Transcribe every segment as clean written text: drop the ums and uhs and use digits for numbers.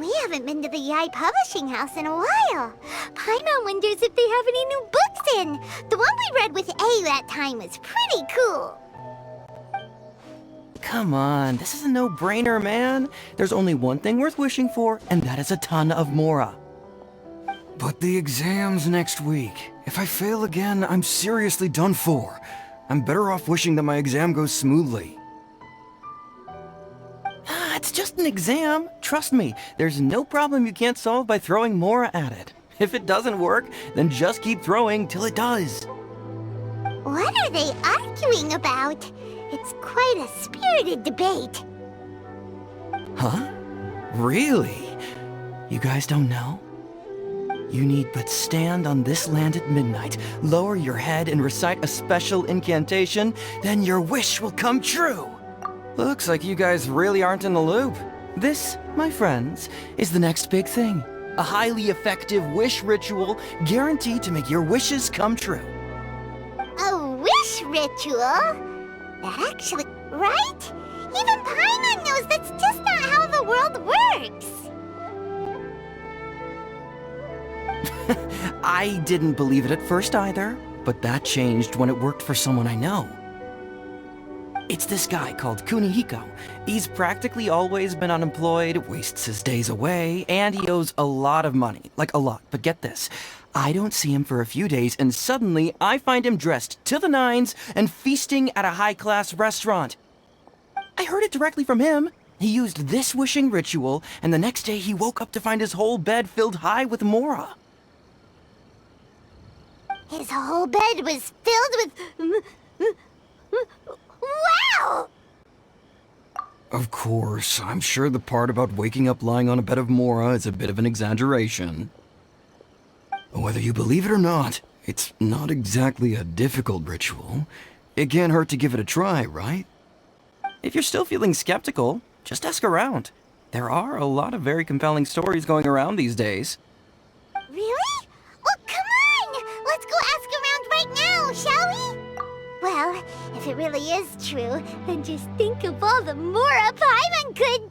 We haven't been to the Yae publishing house in a while. Paimon wonders if they have any new books in. The one we read with A that time was pretty cool. Come on, this is a no-brainer, man. There's only one thing worth wishing for, and that is a ton of Mora. But the exam's next week. If I fail again, I'm seriously done for. I'm better off wishing that my exam goes smoothly. It's just an exam. Trust me, there's no problem you can't solve by throwing Mora at it. If it doesn't work, then just keep throwing till it does. What are they arguing about? It's quite a spirited debate. Huh? Really? You guys don't know? You need but stand on this land at midnight, lower your head and recite a special incantation, then your wish will come true. Looks like you guys really aren't in the loop. This, my friends, is the next big thing. A highly effective wish ritual guaranteed to make your wishes come true. A wish ritual? That actually... right? Even Paimon knows that's just not how the world works. I didn't believe it at first either, but that changed when it worked for someone I know. It's this guy called Kunihiko. He's practically always been unemployed, wastes his days away, and he owes a lot of money. Like a lot, but get this. I don't see him for a few days, and suddenly I find him dressed to the nines and feasting at a high-class restaurant. I heard it directly from him. He used this wishing ritual, and the next day he woke up to find his whole bed filled high with Mora. His whole bed was filled with... Wow! Of course, I'm sure the part about waking up lying on a bed of Mora is a bit of an exaggeration. Whether you believe it or not, it's not exactly a difficult ritual. It can't hurt to give it a try, right? If you're still feeling skeptical, just ask around. There are a lot of very compelling stories going around these days. Really? Well, come on! Let's go ask around right now, shall we? Well, if it really is true, then just think of all the Mora Paimon could...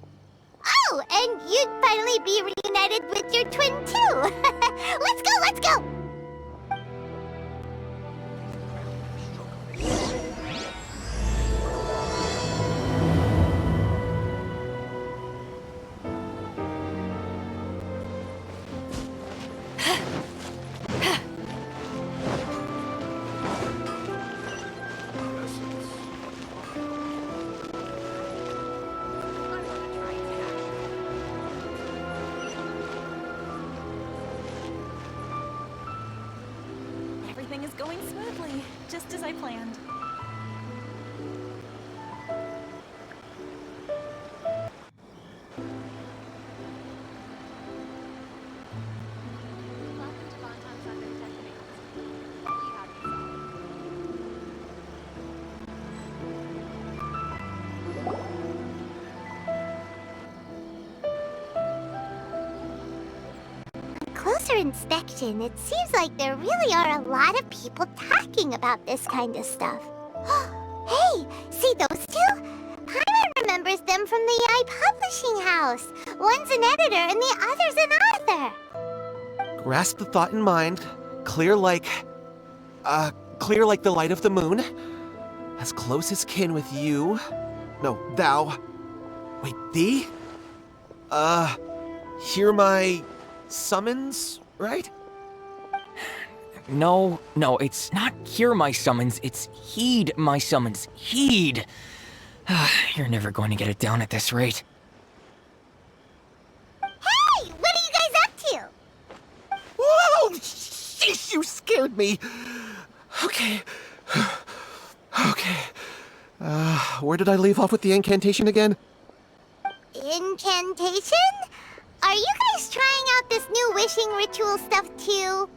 Oh, and you'd finally be reunited with your twin, too! Let's go, let's go! Everything is going smoothly, just as I planned. Closer inspection, it seems like there really are a lot of people talking about this kind of stuff. Hey, see those two? Paimon remembers them from the Yae publishing house. One's an editor and the other's an author. Grasp the thought in mind. Clear like the light of the moon. As close as kin with you. No, thou. Wait, thee? Hear my summons, right? No, it's not hear my summons, it's heed my summons. Heed! You're never going to get it down at this rate. Hey, what are you guys up to? Whoa! Sheesh, you scared me! Okay. Where did I leave off with the incantation again? Incantation? Are you guys trying out this new wishing ritual stuff too?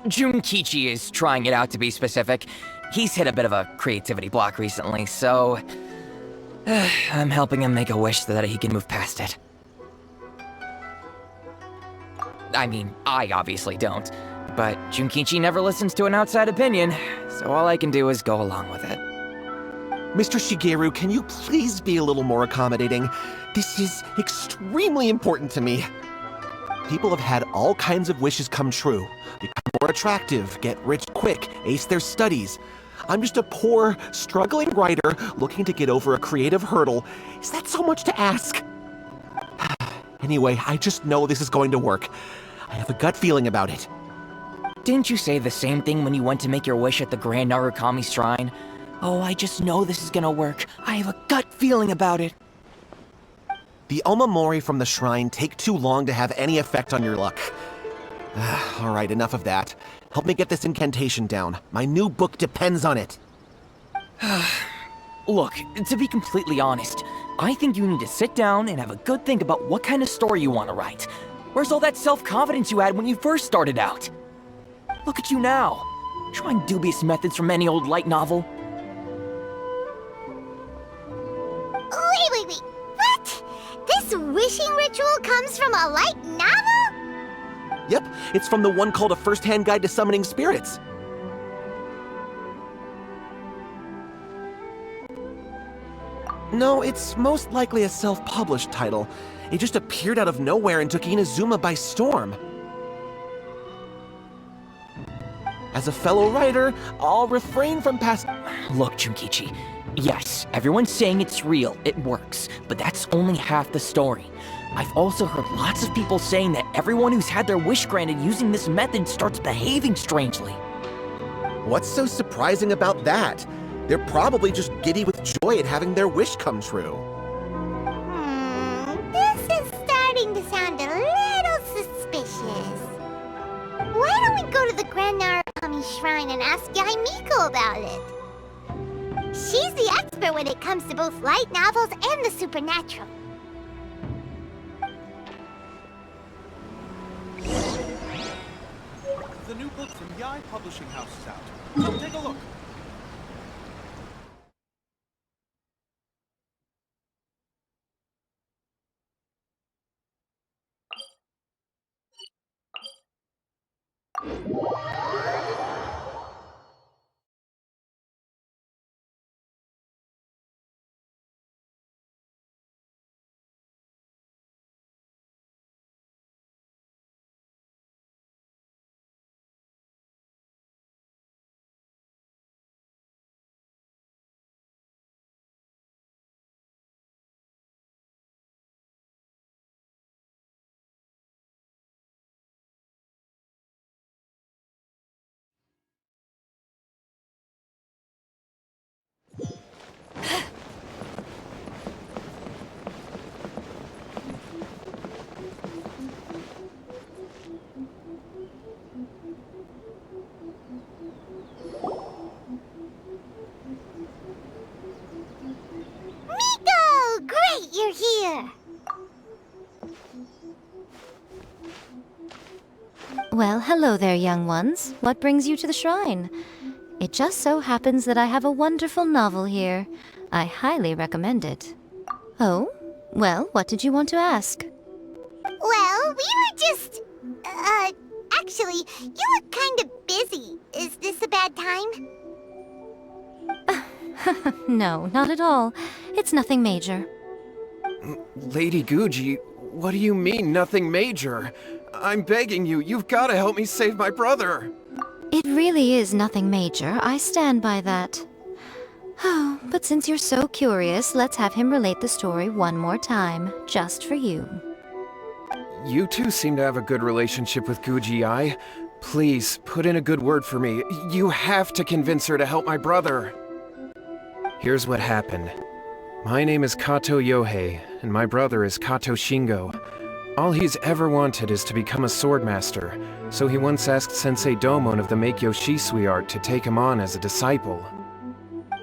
Junkichi is trying it out, to be specific. He's hit a bit of a creativity block recently, so... I'm helping him make a wish so that he can move past it. I mean, I obviously don't, but Junkichi never listens to an outside opinion, so all I can do is go along with it. Mr. Shigeru, can you please be a little more accommodating? This is extremely important to me. People have had all kinds of wishes come true. Become more attractive, get rich quick, ace their studies. I'm just a poor, struggling writer looking to get over a creative hurdle. Is that so much to ask? Anyway, I just know this is going to work. I have a gut feeling about it. Didn't you say the same thing when you went to make your wish at the Grand Narukami Shrine? Oh, I just know this is gonna work. I have a gut feeling about it. The Omamori from the shrine take too long to have any effect on your luck. Alright, enough of that. Help me get this incantation down. My new book depends on it. Look, to be completely honest, I think you need to sit down and have a good think about what kind of story you want to write. Where's all that self-confidence you had when you first started out? Look at you now, trying dubious methods from any old light novel. Wait. What? This wishing ritual comes from a light novel? Yep, it's from the one called A First-Hand Guide to Summoning Spirits. No, it's most likely a self-published title. It just appeared out of nowhere and took Inazuma by storm. As a fellow writer, I'll refrain from past— Look, Junkichi, yes, everyone's saying it's real, it works, but that's only half the story. I've also heard lots of people saying that everyone who's had their wish granted using this method starts behaving strangely. What's so surprising about that? They're probably just giddy with joy at having their wish come true. This is starting to sound a little suspicious. Why don't we go to the Grand Narukami Shrine and ask Yae Miko about it? She's the expert when it comes to both light novels and the supernatural. The new book from Yae Publishing House is out. Come take a look. Miko! Great, you're here! Well, hello there, young ones. What brings you to the shrine? It just so happens that I have a wonderful novel here. I highly recommend it. Oh? Well, what did you want to ask? Well, we were just... actually, you look kind of busy. Is this a bad time? No, not at all. It's nothing major. Lady Guji, what do you mean, nothing major? I'm begging you, you've got to help me save my brother. It really is nothing major. I stand by that. Oh, but since you're so curious, let's have him relate the story one more time, just for you. You two seem to have a good relationship with Guji-ai. Please, put in a good word for me. You have to convince her to help my brother. Here's what happened. My name is Kato Yohei, and my brother is Kato Shingo. All he's ever wanted is to become a swordmaster, so he once asked Sensei Domon of the Meikyo Shisui art to take him on as a disciple.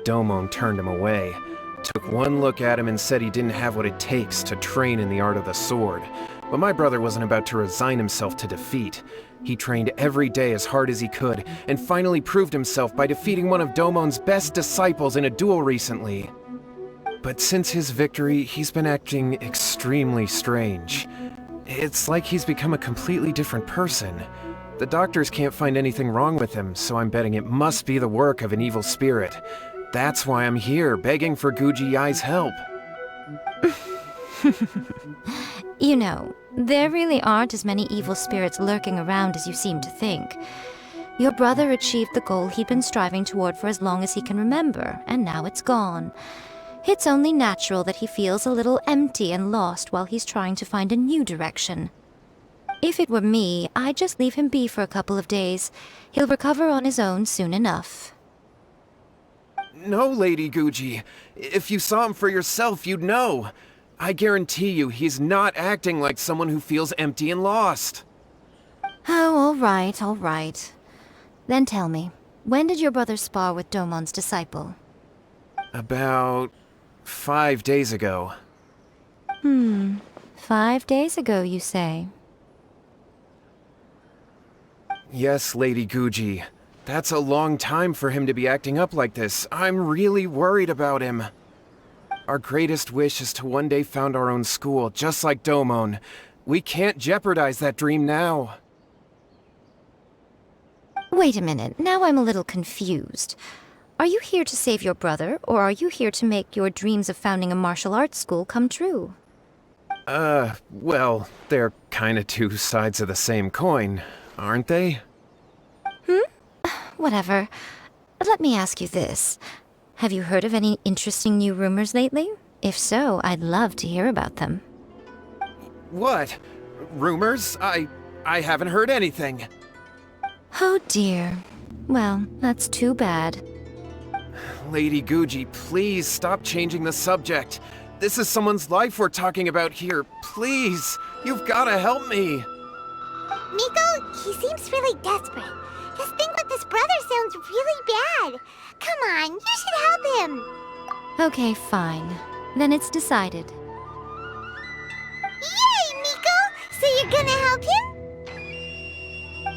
Domon turned him away, took one look at him and said he didn't have what it takes to train in the art of the sword. But my brother wasn't about to resign himself to defeat. He trained every day as hard as he could, and finally proved himself by defeating one of Domon's best disciples in a duel recently. But since his victory, he's been acting extremely strange. It's like he's become a completely different person. The doctors can't find anything wrong with him, so I'm betting it must be the work of an evil spirit. That's why I'm here, begging for Guji Yae's help. You know, there really aren't as many evil spirits lurking around as you seem to think. Your brother achieved the goal he'd been striving toward for as long as he can remember, and now it's gone. It's only natural that he feels a little empty and lost while he's trying to find a new direction. If it were me, I'd just leave him be for a couple of days. He'll recover on his own soon enough. No, Lady Guji. If you saw him for yourself, you'd know. I guarantee you he's not acting like someone who feels empty and lost. Oh, all right. Then tell me, when did your brother spar with Domon's disciple? About 5 days ago. 5 days ago, you say? Yes, Lady Guji. That's a long time for him to be acting up like this. I'm really worried about him. Our greatest wish is to one day found our own school, just like Domon. We can't jeopardize that dream now. Wait a minute, now I'm a little confused. Are you here to save your brother, or are you here to make your dreams of founding a martial arts school come true? Well, they're kinda two sides of the same coin, aren't they? Whatever. Let me ask you this. Have you heard of any interesting new rumors lately? If so, I'd love to hear about them. What? Rumors? I haven't heard anything. Oh dear. Well, that's too bad. Lady Guji, please stop changing the subject. This is someone's life we're talking about here. Please, you've gotta help me. Miko, he seems really desperate. His thing with his brother sounds really bad. Come on, you should help him. Okay, fine. Then it's decided. Yay, Miko! So you're gonna help him?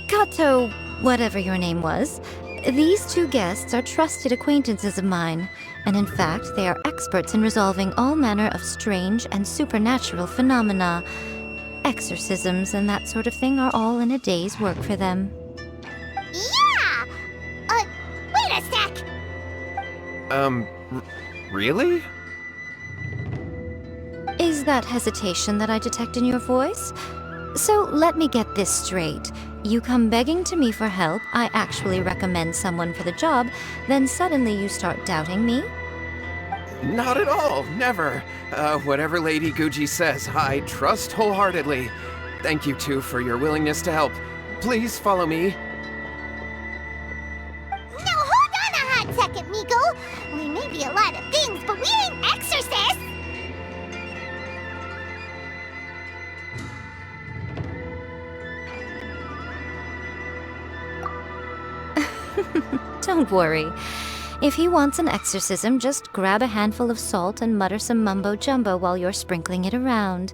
Kato, whatever your name was, these two guests are trusted acquaintances of mine, and in fact, they are experts in resolving all manner of strange and supernatural phenomena. Exorcisms and that sort of thing are all in a day's work for them. Yeah! Wait a sec! Really? Is that hesitation that I detect in your voice? So let me get this straight. You come begging to me for help, I actually recommend someone for the job, then suddenly you start doubting me? Not at all, never. Whatever Lady Guji says, I trust wholeheartedly. Thank you two for your willingness to help. Please follow me. Now hold on a hot second, Miko. We may be a lot of things, but we ain't exorcists! Don't worry. If he wants an exorcism, just grab a handful of salt and mutter some mumbo-jumbo while you're sprinkling it around.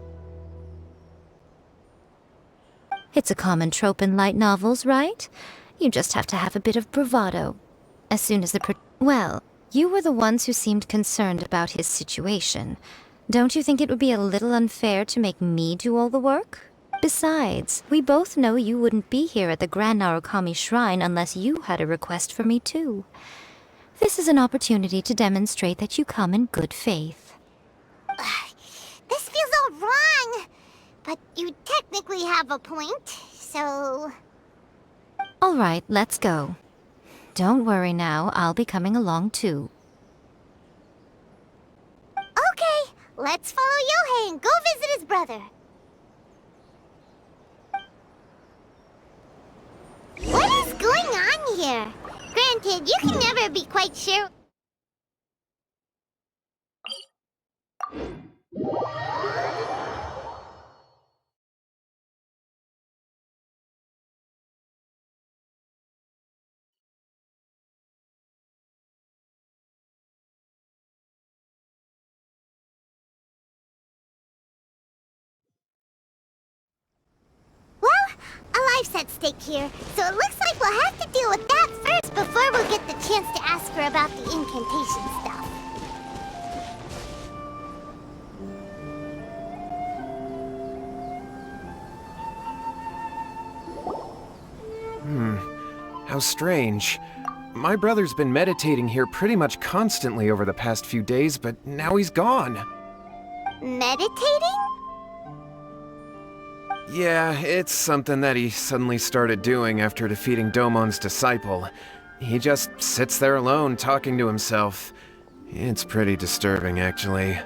It's a common trope in light novels, right? You just have to have a bit of bravado. As soon as Well, you were the ones who seemed concerned about his situation. Don't you think it would be a little unfair to make me do all the work? Besides, we both know you wouldn't be here at the Grand Narukami Shrine unless you had a request for me too. This is an opportunity to demonstrate that you come in good faith. This feels all wrong. But you technically have a point, so... All right, let's go. Don't worry now, I'll be coming along too. Okay, let's follow Yohei and go visit his brother. What is going on here? Granted, you can never be quite sure... A life's at stake here, so it looks like we'll have to deal with that first before we'll get the chance to ask her about the incantation stuff. How strange. My brother's been meditating here pretty much constantly over the past few days, but now he's gone. Meditating? Yeah, it's something that he suddenly started doing after defeating Domon's disciple. He just sits there alone, talking to himself. It's pretty disturbing, actually.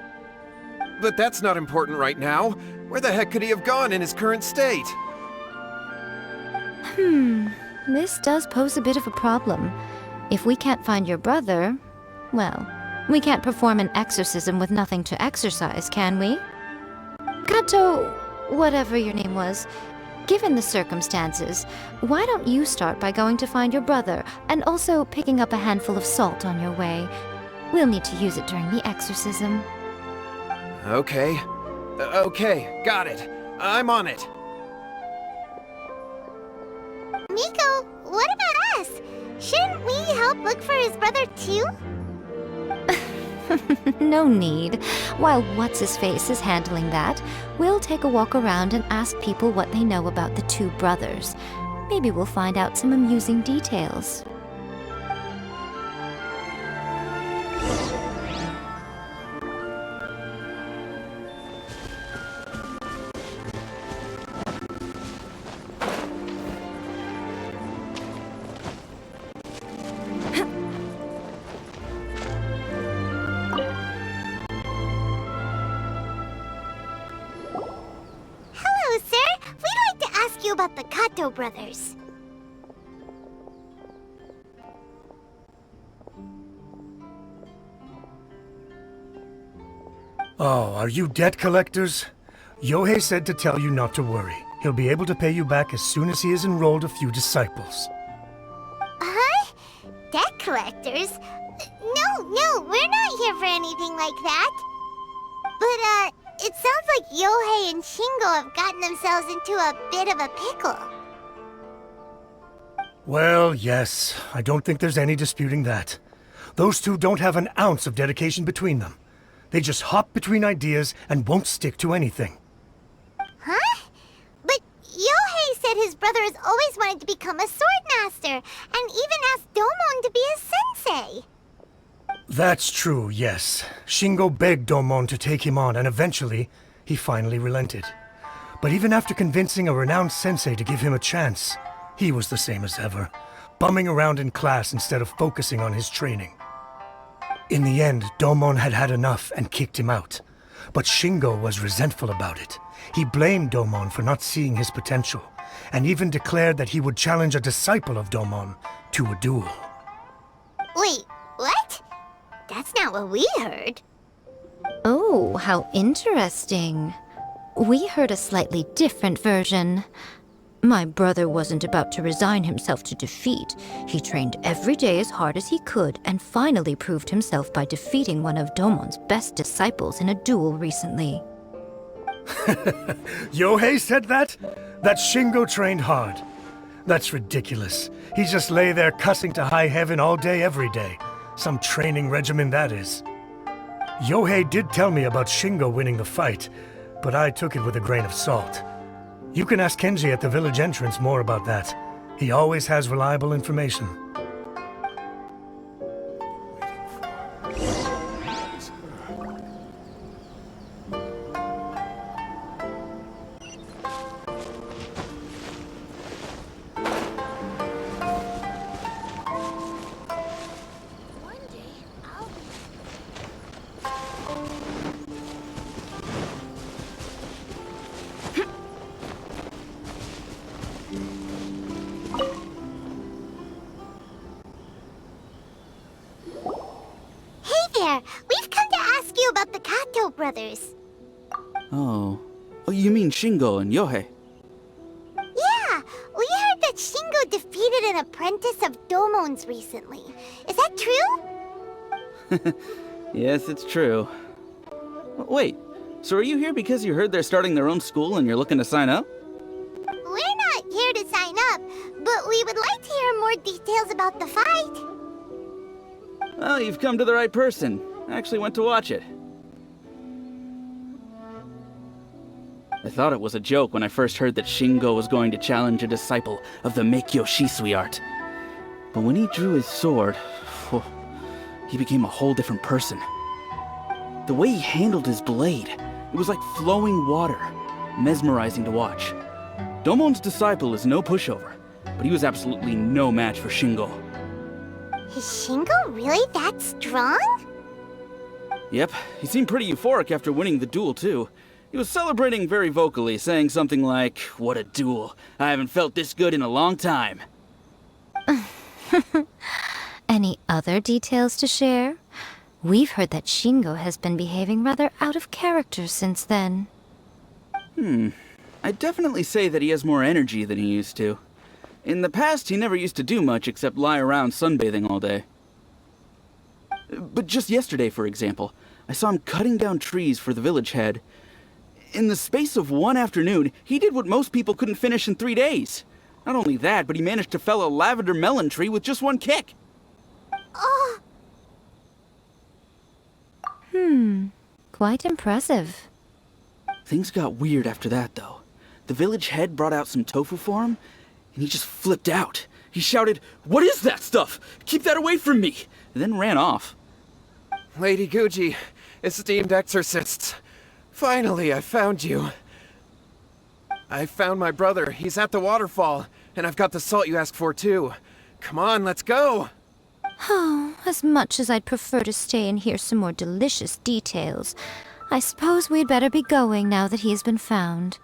But that's not important right now. Where the heck could he have gone in his current state? This does pose a bit of a problem. If we can't find your brother, well, we can't perform an exorcism with nothing to exorcise, can we? Kato, whatever your name was, given the circumstances, why don't you start by going to find your brother and also picking up a handful of salt on your way? We'll need to use it during the exorcism. Okay. Okay, got it. I'm on it. Miko, what about us? Shouldn't we help look for his brother too? No need. While What's-His-Face is handling that, we'll take a walk around and ask people what they know about the two brothers. Maybe we'll find out some amusing details. Hello, sir. We'd like to ask you about the Kato brothers. Oh, are you debt collectors? Yohei said to tell you not to worry. He'll be able to pay you back as soon as he has enrolled a few disciples. Huh? Debt collectors? No, we're not here for anything like that. But, it sounds like Yohei and Shingo have gotten themselves into a bit of a pickle. Well, yes, I don't think there's any disputing that. Those two don't have an ounce of dedication between them. They just hop between ideas and won't stick to anything. Huh? But Yohei said his brother has always wanted to become a sword master, and even asked Domon to be his sensei. That's true, yes. Shingo begged Domon to take him on, and eventually, he finally relented. But even after convincing a renowned sensei to give him a chance, he was the same as ever, bumming around in class instead of focusing on his training. In the end, Domon had had enough and kicked him out. But Shingo was resentful about it. He blamed Domon for not seeing his potential, and even declared that he would challenge a disciple of Domon to a duel. Wait, what? That's not what we heard. Oh, how interesting. We heard a slightly different version. My brother wasn't about to resign himself to defeat. He trained every day as hard as he could and finally proved himself by defeating one of Domon's best disciples in a duel recently. Yohei said that? That Shingo trained hard. That's ridiculous. He just lay there cussing to high heaven all day every day. Some training regimen that is. Yohei did tell me about Shingo winning the fight, but I took it with a grain of salt. You can ask Kenji at the village entrance more about that. He always has reliable information. We've come to ask you about the Kato brothers. Oh, you mean Shingo and Yohei? Yeah, we heard that Shingo defeated an apprentice of Domon's recently. Is that true? Yes, it's true. Wait, so are you here because you heard they're starting their own school and you're looking to sign up? We're not here to sign up, but we would like to hear more details about the fight. Well, you've come to the right person. I actually went to watch it. I thought it was a joke when I first heard that Shingo was going to challenge a disciple of the Meikyo Shisui art. But when he drew his sword, he became a whole different person. The way he handled his blade, it was like flowing water, mesmerizing to watch. Domon's disciple is no pushover, but he was absolutely no match for Shingo. Is Shingo really that strong? Yep, he seemed pretty euphoric after winning the duel, too. He was celebrating very vocally, saying something like, "What a duel. I haven't felt this good in a long time." Any other details to share? We've heard that Shingo has been behaving rather out of character since then. I'd definitely say that he has more energy than he used to. In the past, he never used to do much except lie around sunbathing all day. But just yesterday, for example, I saw him cutting down trees for the village head. In the space of one afternoon, he did what most people couldn't finish in 3 days. Not only that, but he managed to fell a lavender melon tree with just one kick. Oh, Quite impressive. Things got weird after that, though. The village head brought out some tofu for him, and he just flipped out. He shouted, "What is that stuff? Keep that away from me!" and then ran off. Lady Guji, esteemed exorcists. Finally, I found you. I found my brother. He's at the waterfall, and I've got the salt you asked for, too. Come on, let's go! Oh, as much as I'd prefer to stay and hear some more delicious details, I suppose we'd better be going now that he has been found.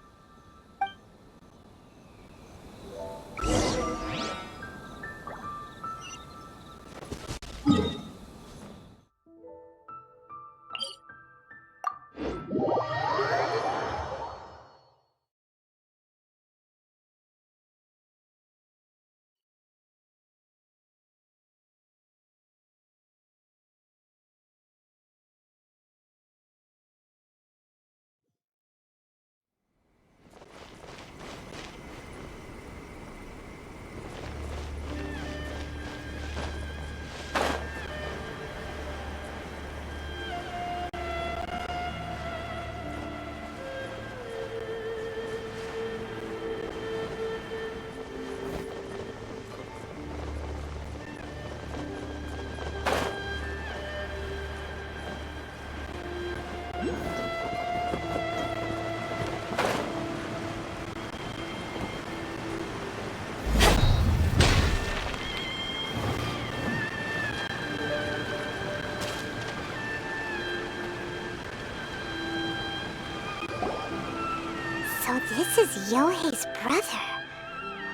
so this is Yohei's brother.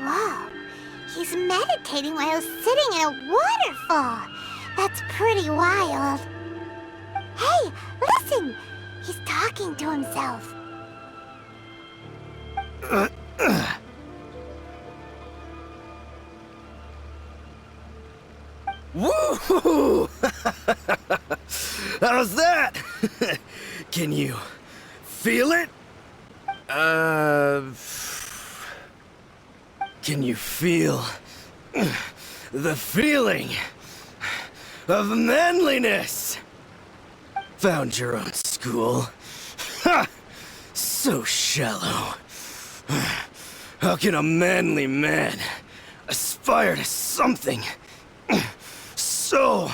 Whoa, he's meditating while sitting in a waterfall. That's pretty wild. Hey, listen! He's talking to himself. Woo! How's that? Can you feel it? Can you feel the feeling of manliness? Found your own school. Ha! So shallow. How can a manly man aspire to something so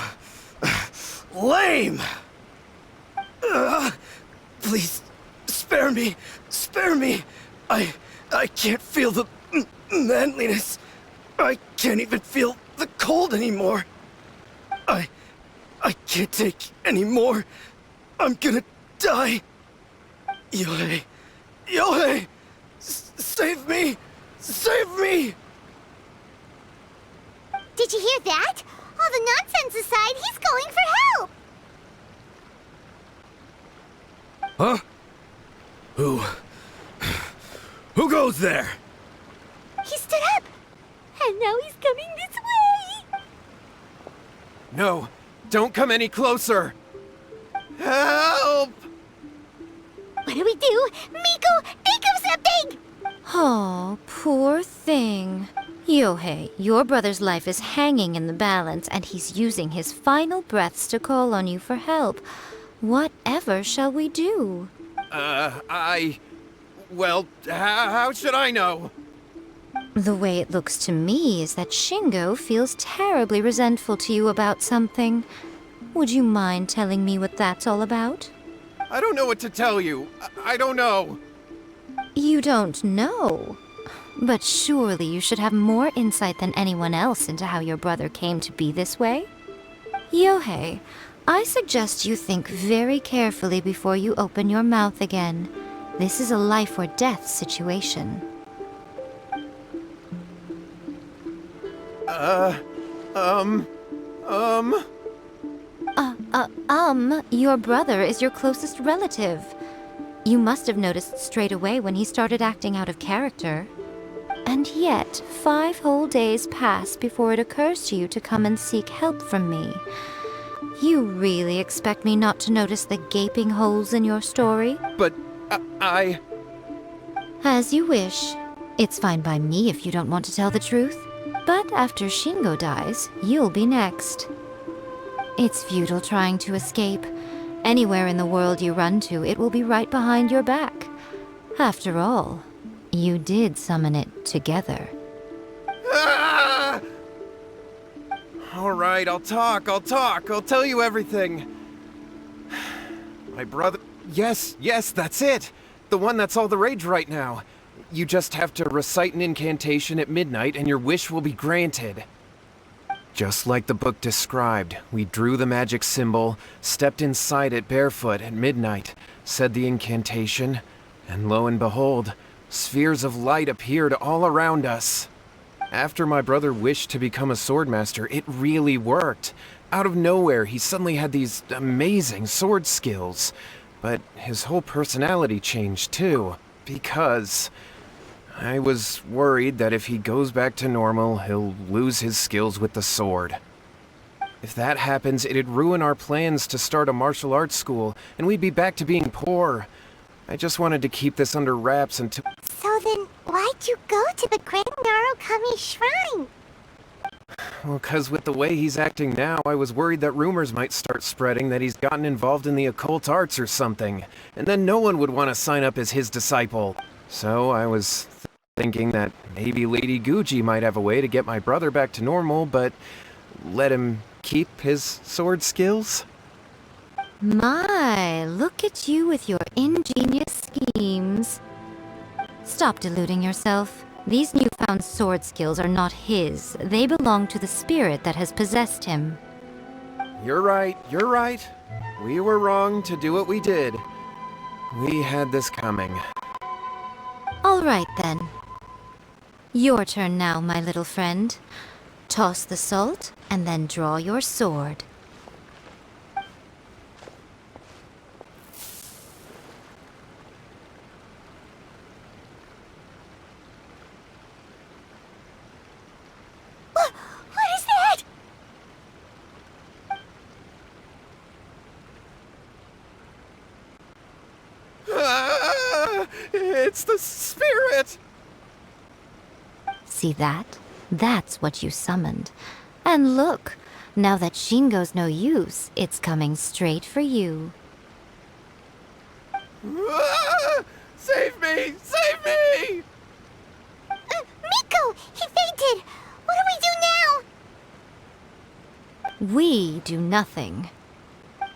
lame? Please, spare me. Spare me. I can't feel the manliness. I can't even feel the cold anymore. I can't take any more. I'm gonna die. Yohei. Yohei! Save me! Save me! Did you hear that? All the nonsense aside, he's going for help! Huh? Who goes there? He stood up! And now he's coming this way! No, don't come any closer! Help! What do we do? Miko, think of something! Oh, poor thing. Yohei, your brother's life is hanging in the balance, and he's using his final breaths to call on you for help. Whatever shall we do? Well, how should I know? The way it looks to me is that Shingo feels terribly resentful to you about something. Would you mind telling me what that's all about? I don't know what to tell you. I don't know. You don't know? But surely you should have more insight than anyone else into how your brother came to be this way? Yohei, I suggest you think very carefully before you open your mouth again. This is a life or death situation. Your brother is your closest relative. You must have noticed straight away when he started acting out of character. And yet, 5 whole days pass before it occurs to you to come and seek help from me. You really expect me not to notice the gaping holes in your story? But I... As you wish. It's fine by me if you don't want to tell the truth. But after Shingo dies, you'll be next. It's futile trying to escape. Anywhere in the world you run to, it will be right behind your back. After all, you did summon it together. Ah! All right, I'll talk. I'll tell you everything. My brother... Yes, that's it. The one that's all the rage right now. You just have to recite an incantation at midnight and your wish will be granted. Just like the book described, we drew the magic symbol, stepped inside it barefoot at midnight, said the incantation, and lo and behold, spheres of light appeared all around us. After my brother wished to become a swordmaster, it really worked. Out of nowhere, he suddenly had these amazing sword skills. But his whole personality changed too, because I was worried that if he goes back to normal, he'll lose his skills with the sword. If that happens, it'd ruin our plans to start a martial arts school, and we'd be back to being poor. I just wanted to keep this under wraps until... So then, why'd you go to the Great Narukami Shrine? Well, 'cause with the way he's acting now, I was worried that rumors might start spreading that he's gotten involved in the occult arts or something, and then no one would want to sign up as his disciple. So I was thinking that maybe Lady Guji might have a way to get my brother back to normal, but let him keep his sword skills? My, look at you with your ingenious schemes. Stop deluding yourself. These newfound sword skills are not his. They belong to the spirit that has possessed him. You're right. We were wrong to do what we did. We had this coming. All right, then. Your turn now, my little friend. Toss the salt, and then draw your sword. What is that? Ah, it's the spirit! See that? That's what you summoned. And look, now that Shingo's no use, it's coming straight for you. Ah, save me! Save me! Miko! He fainted! What do we do now? We do nothing.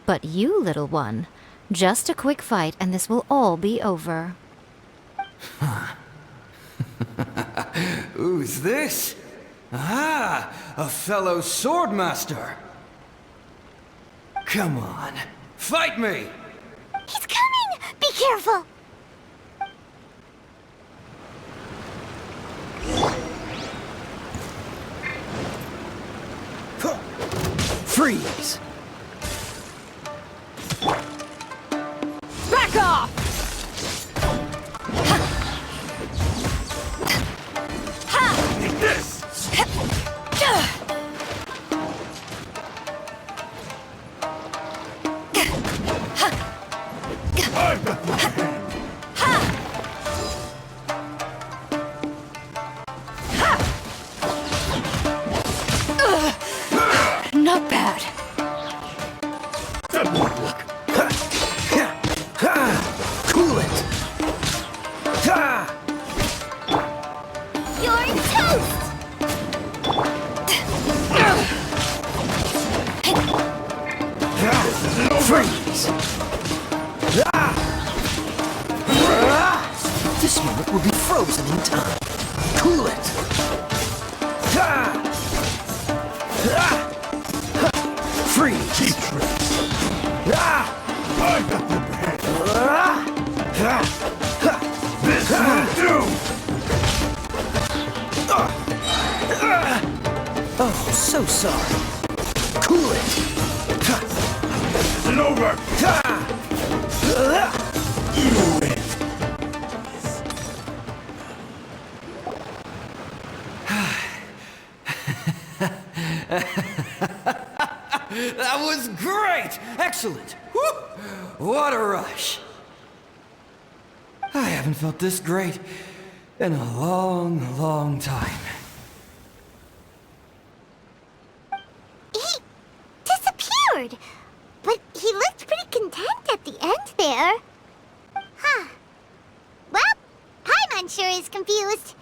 But you, little one, just a quick fight and this will all be over. Who's this? Ah, a fellow swordmaster. Come on, fight me! He's coming! Be careful! Freeze! Back off! Take this! Not bad. spirit will be frozen in time. Cool it! Freeze! Cheap tricks. I got the bag. This will do! Oh, so sorry. Cool it! Isn't over! You win! That was great! Excellent! Woo! What a rush! I haven't felt this great in a long, long time. He disappeared! But he looked pretty content at the end there. Huh. Well, Paimon sure is confused.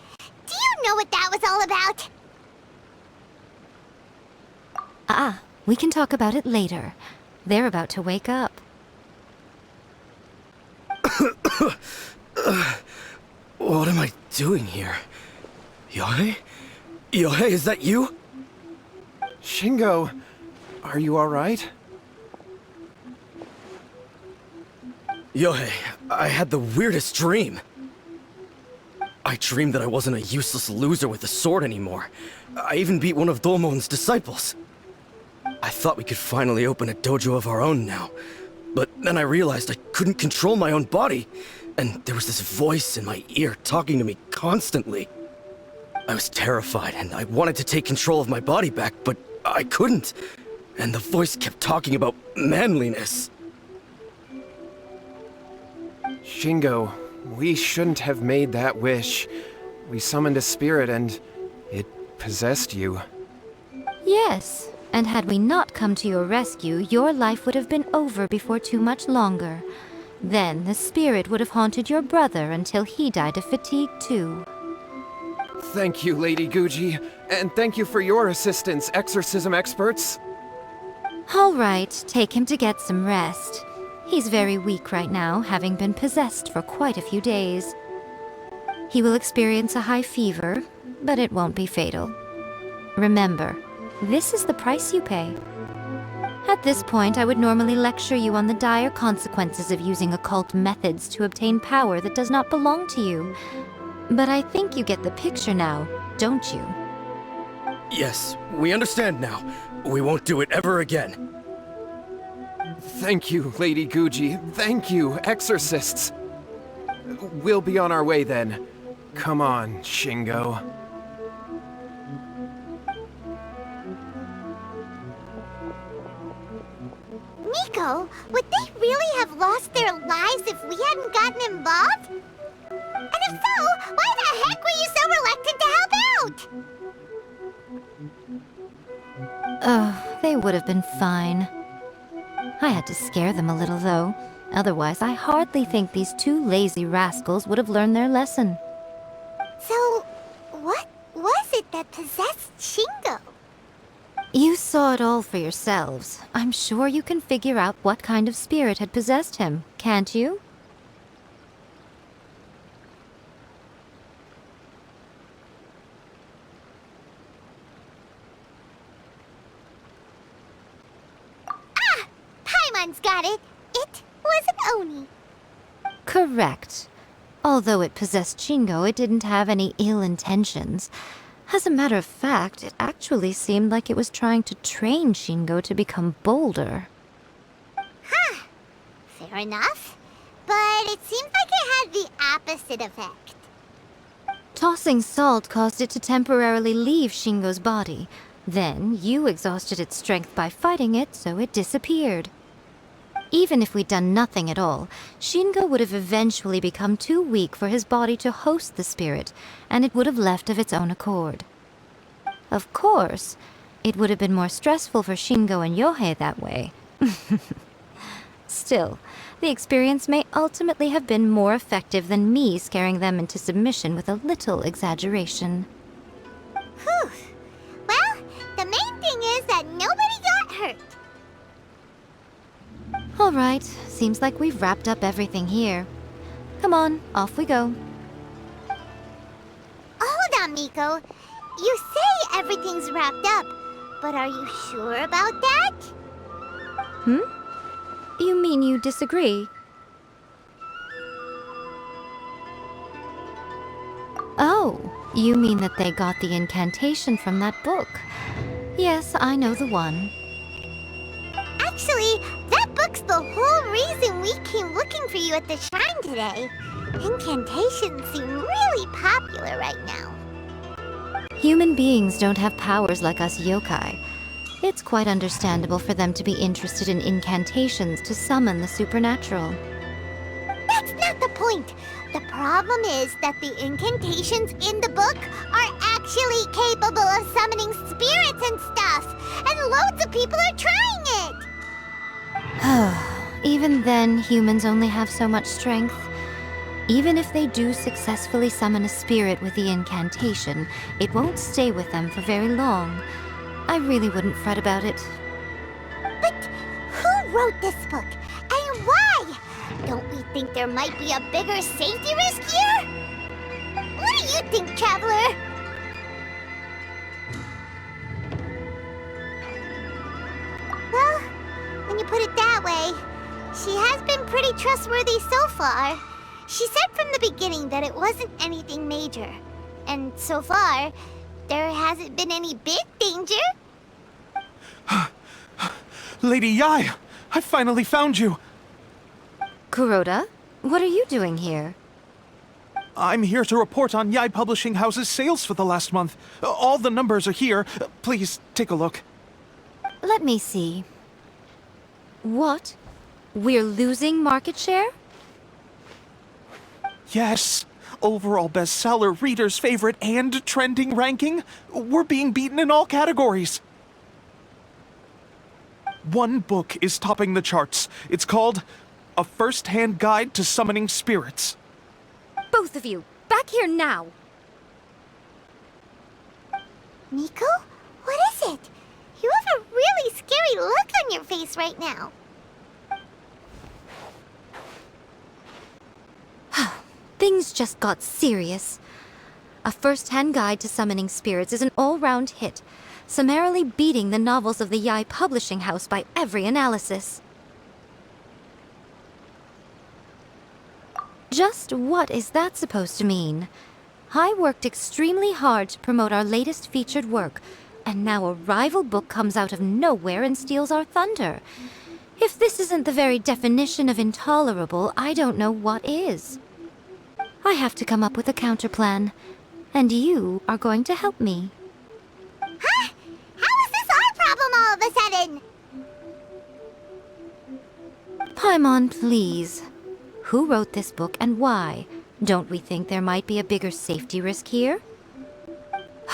Do you know what that was all about? Ah, we can talk about it later. They're about to wake up. What am I doing here? Yae? Yae, is that you? Shingo, are you alright? Yae, I had the weirdest dream. I dreamed that I wasn't a useless loser with a sword anymore. I even beat one of Domon's disciples. I thought we could finally open a dojo of our own now. But then I realized I couldn't control my own body, and there was this voice in my ear talking to me constantly. I was terrified, and I wanted to take control of my body back, but I couldn't. And the voice kept talking about manliness. Shingo, we shouldn't have made that wish. We summoned a spirit and it possessed you. Yes, and had we not come to your rescue, your life would have been over before too much longer. Then the spirit would have haunted your brother until he died of fatigue too. Thank you, Lady Guji, and thank you for your assistance, exorcism experts. All right, take him to get some rest. He's very weak right now, having been possessed for quite a few days. He will experience a high fever, but it won't be fatal. Remember, this is the price you pay. At this point, I would normally lecture you on the dire consequences of using occult methods to obtain power that does not belong to you. But I think you get the picture now, don't you? Yes, we understand now. We won't do it ever again. Thank you, Lady Guji. Thank you, exorcists. We'll be on our way then. Come on, Shingo. Miko, would they really have lost their lives if we hadn't gotten involved? And if so, why the heck were you so reluctant to help out? Oh, they would have been fine. I had to scare them a little, though. Otherwise, I hardly think these two lazy rascals would have learned their lesson. So, what was it that possessed Shingo? You saw it all for yourselves. I'm sure you can figure out what kind of spirit had possessed him, can't you? Paimon's got it. It was an Oni. Correct. Although it possessed Shingo, it didn't have any ill intentions. As a matter of fact, it actually seemed like it was trying to train Shingo to become bolder. Huh. Fair enough. But it seems like it had the opposite effect. Tossing salt caused it to temporarily leave Shingo's body. Then, you exhausted its strength by fighting it, so it disappeared. Even if we'd done nothing at all, Shingo would have eventually become too weak for his body to host the spirit, and it would have left of its own accord. Of course, it would have been more stressful for Shingo and Yohei that way. Still, the experience may ultimately have been more effective than me scaring them into submission with a little exaggeration. Whew. Well, the main thing is that nobody got hurt. All right, seems like we've wrapped up everything here. Come on, off we go. Miko. You say everything's wrapped up, but are you sure about that? You mean you disagree? Oh, you mean that they got the incantation from that book. Yes, I know the one. Actually, that book's the whole reason we came looking for you at the shrine today. Incantations seem really popular right now. Human beings don't have powers like us yokai. It's quite understandable for them to be interested in incantations to summon the supernatural. That's not the point. The problem is that the incantations in the book are actually capable of summoning spirits and stuff, and loads of people are trying it. Even then, humans only have so much strength. Even if they do successfully summon a spirit with the incantation, it won't stay with them for very long. I really wouldn't fret about it. But who wrote this book, and why? Don't we think there might be a bigger safety risk here? What do you think, Traveler? Well, when you put it that way, she has been pretty trustworthy so far. She said from the beginning that it wasn't anything major. And so far, there hasn't been any big danger. Lady Yae, I finally found you. Kuroda, what are you doing here? I'm here to report on Yae Publishing House's sales for the last month. All the numbers are here. Please, take a look. Let me see. What? We're losing market share? Yes. Overall bestseller, reader's favorite, and trending ranking. We're being beaten in all categories. One book is topping the charts. It's called A First-Hand Guide to Summoning Spirits. Both of you, back here now! Miko? What is it? You have a really scary look on your face right now. Things just got serious. A First-Hand Guide to Summoning Spirits is an all-round hit, summarily beating the novels of the Yae Publishing House by every analysis. Just what is that supposed to mean? I worked extremely hard to promote our latest featured work, and now a rival book comes out of nowhere and steals our thunder. If this isn't the very definition of intolerable, I don't know what is. I have to come up with a counterplan, and you are going to help me. Huh? How is this our problem all of a sudden? Paimon, please. Who wrote this book and why? Don't we think there might be a bigger safety risk here?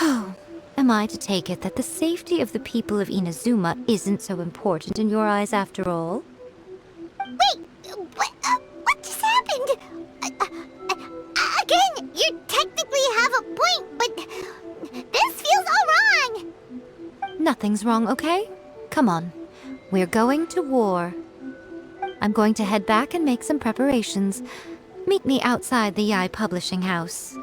Oh, am I to take it that the safety of the people of Inazuma isn't so important in your eyes after all? Wait, what just happened? Again, you technically have a point, but this feels all wrong. Nothing's wrong, okay? Come on. We're going to war. I'm going to head back and make some preparations. Meet me outside the Yae Publishing House.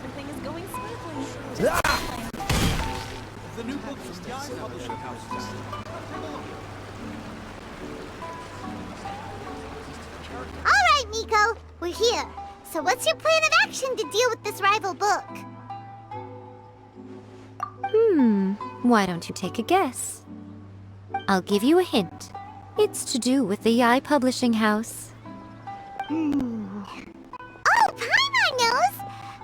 Everything is going smoothly. The new book from Yae Publishing House is out. All right, Miko. we're here. So what's your plan of action to deal with this rival book? Why don't you take a guess? I'll give you a hint. It's to do with the Yae Publishing House. Oh, Paimon knows!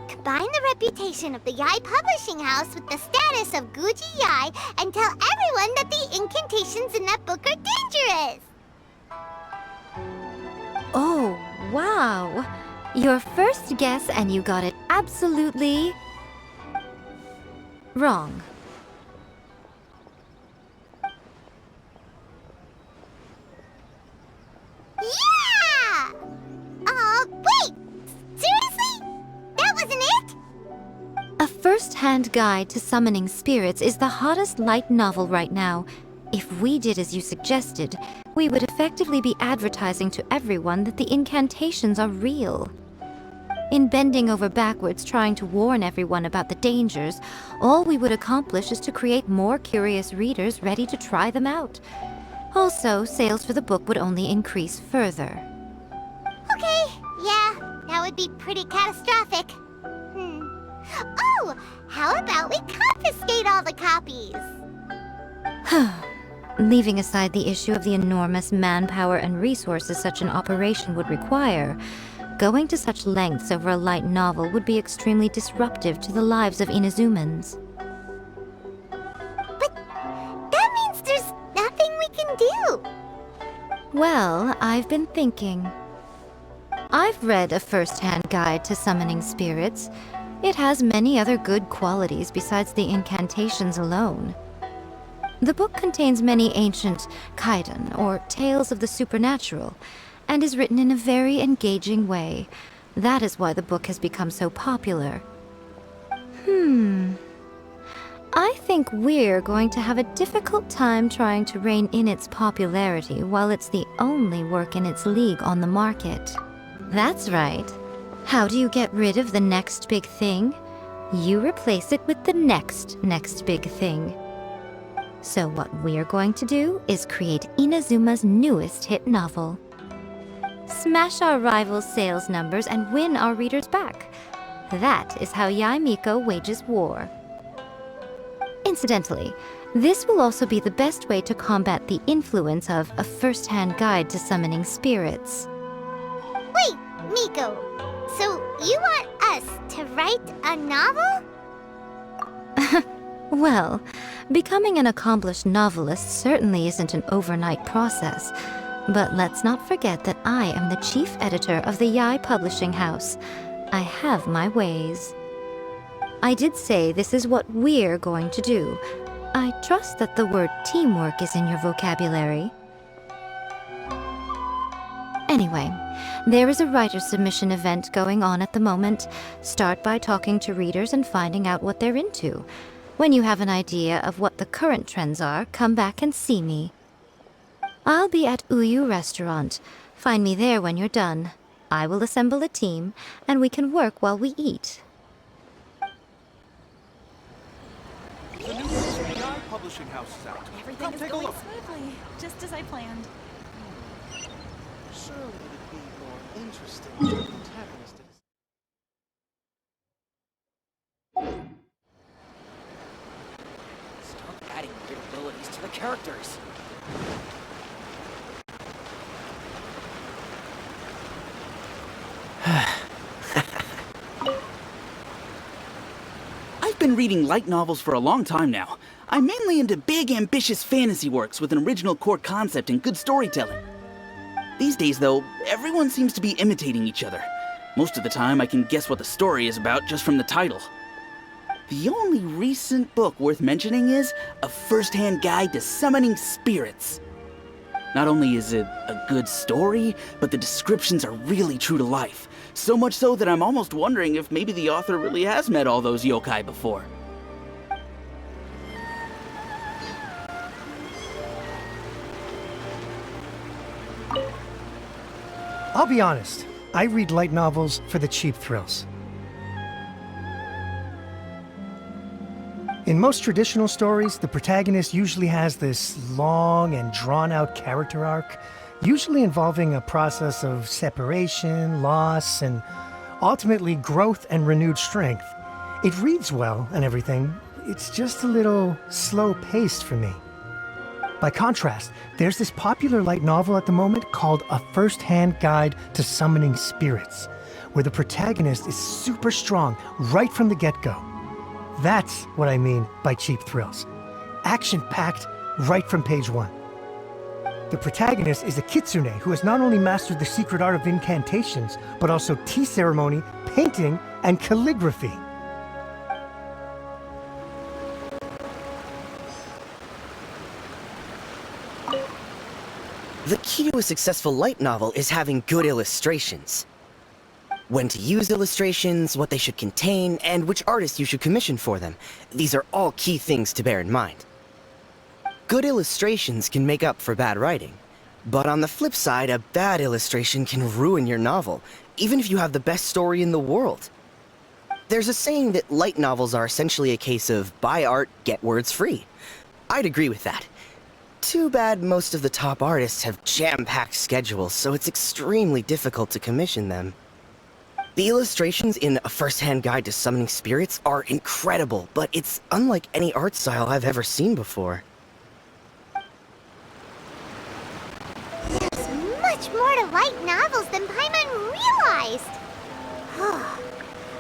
Combine the reputation of the Yae Publishing House with the status of Guji Yae and tell everyone that the incantations in that book are dangerous! Oh, wow. Your first guess and you got it absolutely wrong. Yeah! Wait! Seriously? That wasn't it? A first-hand guide to summoning spirits is the hottest light novel right now. If we did as you suggested, we would effectively be advertising to everyone that the incantations are real. In bending over backwards trying to warn everyone about the dangers, all we would accomplish is to create more curious readers ready to try them out. Also, sales for the book would only increase further. Okay, yeah, that would be pretty catastrophic. Oh, how about we confiscate all the copies? Leaving aside the issue of the enormous manpower and resources such an operation would require, going to such lengths over a light novel would be extremely disruptive to the lives of Inazumans. But that means there's nothing we can do. Well, I've been thinking. I've read a first-hand guide to summoning spirits. It has many other good qualities besides the incantations alone. The book contains many ancient kaiden, or tales of the supernatural, and is written in a very engaging way. That is why the book has become so popular. I think we're going to have a difficult time trying to rein in its popularity while it's the only work in its league on the market. That's right. How do you get rid of the next big thing? You replace it with the next big thing. So what we're going to do is create Inazuma's newest hit novel. Smash our rivals' sales numbers and win our readers back. That is how Yae Miko wages war. Incidentally, this will also be the best way to combat the influence of a first-hand guide to summoning spirits. Wait, Miko, so you want us to write a novel? Well, becoming an accomplished novelist certainly isn't an overnight process. But let's not forget that I am the chief editor of the Yae Publishing House. I have my ways. I did say this is what we're going to do. I trust that the word teamwork is in your vocabulary. Anyway, there is a writer's submission event going on at the moment. Start by talking to readers and finding out what they're into. When you have an idea of what the current trends are, come back and see me. I'll be at Uyu Restaurant. Find me there when you're done. I will assemble a team, and we can work while we eat. The new Yae Publishing House is out. Everything Come is take a going look. smoothly, just as I planned. Surely it'd be more interesting for the protagonist to Stop adding weird abilities to the characters. I've been reading light novels for a long time now. I'm mainly into big, ambitious fantasy works with an original core concept and good storytelling. These days, though, everyone seems to be imitating each other. Most of the time, I can guess what the story is about just from the title. The only recent book worth mentioning is A First-Hand Guide to Summoning Spirits. Not only is it a good story, but the descriptions are really true to life. So much so that I'm almost wondering if maybe the author really has met all those yokai before. I'll be honest, I read light novels for the cheap thrills. In most traditional stories, the protagonist usually has this long and drawn-out character arc, usually involving a process of separation, loss, and ultimately growth and renewed strength. It reads well and everything, it's just a little slow-paced for me. By contrast, there's this popular light novel at the moment called A First-Hand Guide to Summoning Spirits, where the protagonist is super strong right from the get-go. That's what I mean by cheap thrills. Action-packed right from page 1. The protagonist is a kitsune who has not only mastered the secret art of incantations, but also tea ceremony, painting, and calligraphy. The key to a successful light novel is having good illustrations. When to use illustrations, what they should contain, and which artist you should commission for them. These are all key things to bear in mind. Good illustrations can make up for bad writing. But on the flip side, a bad illustration can ruin your novel, even if you have the best story in the world. There's a saying that light novels are essentially a case of buy art, get words free. I'd agree with that. Too bad most of the top artists have jam-packed schedules, so it's extremely difficult to commission them. The illustrations in A First-Hand Guide to Summoning Spirits are incredible, but it's unlike any art style I've ever seen before. There's much more to light novels than Paimon realized.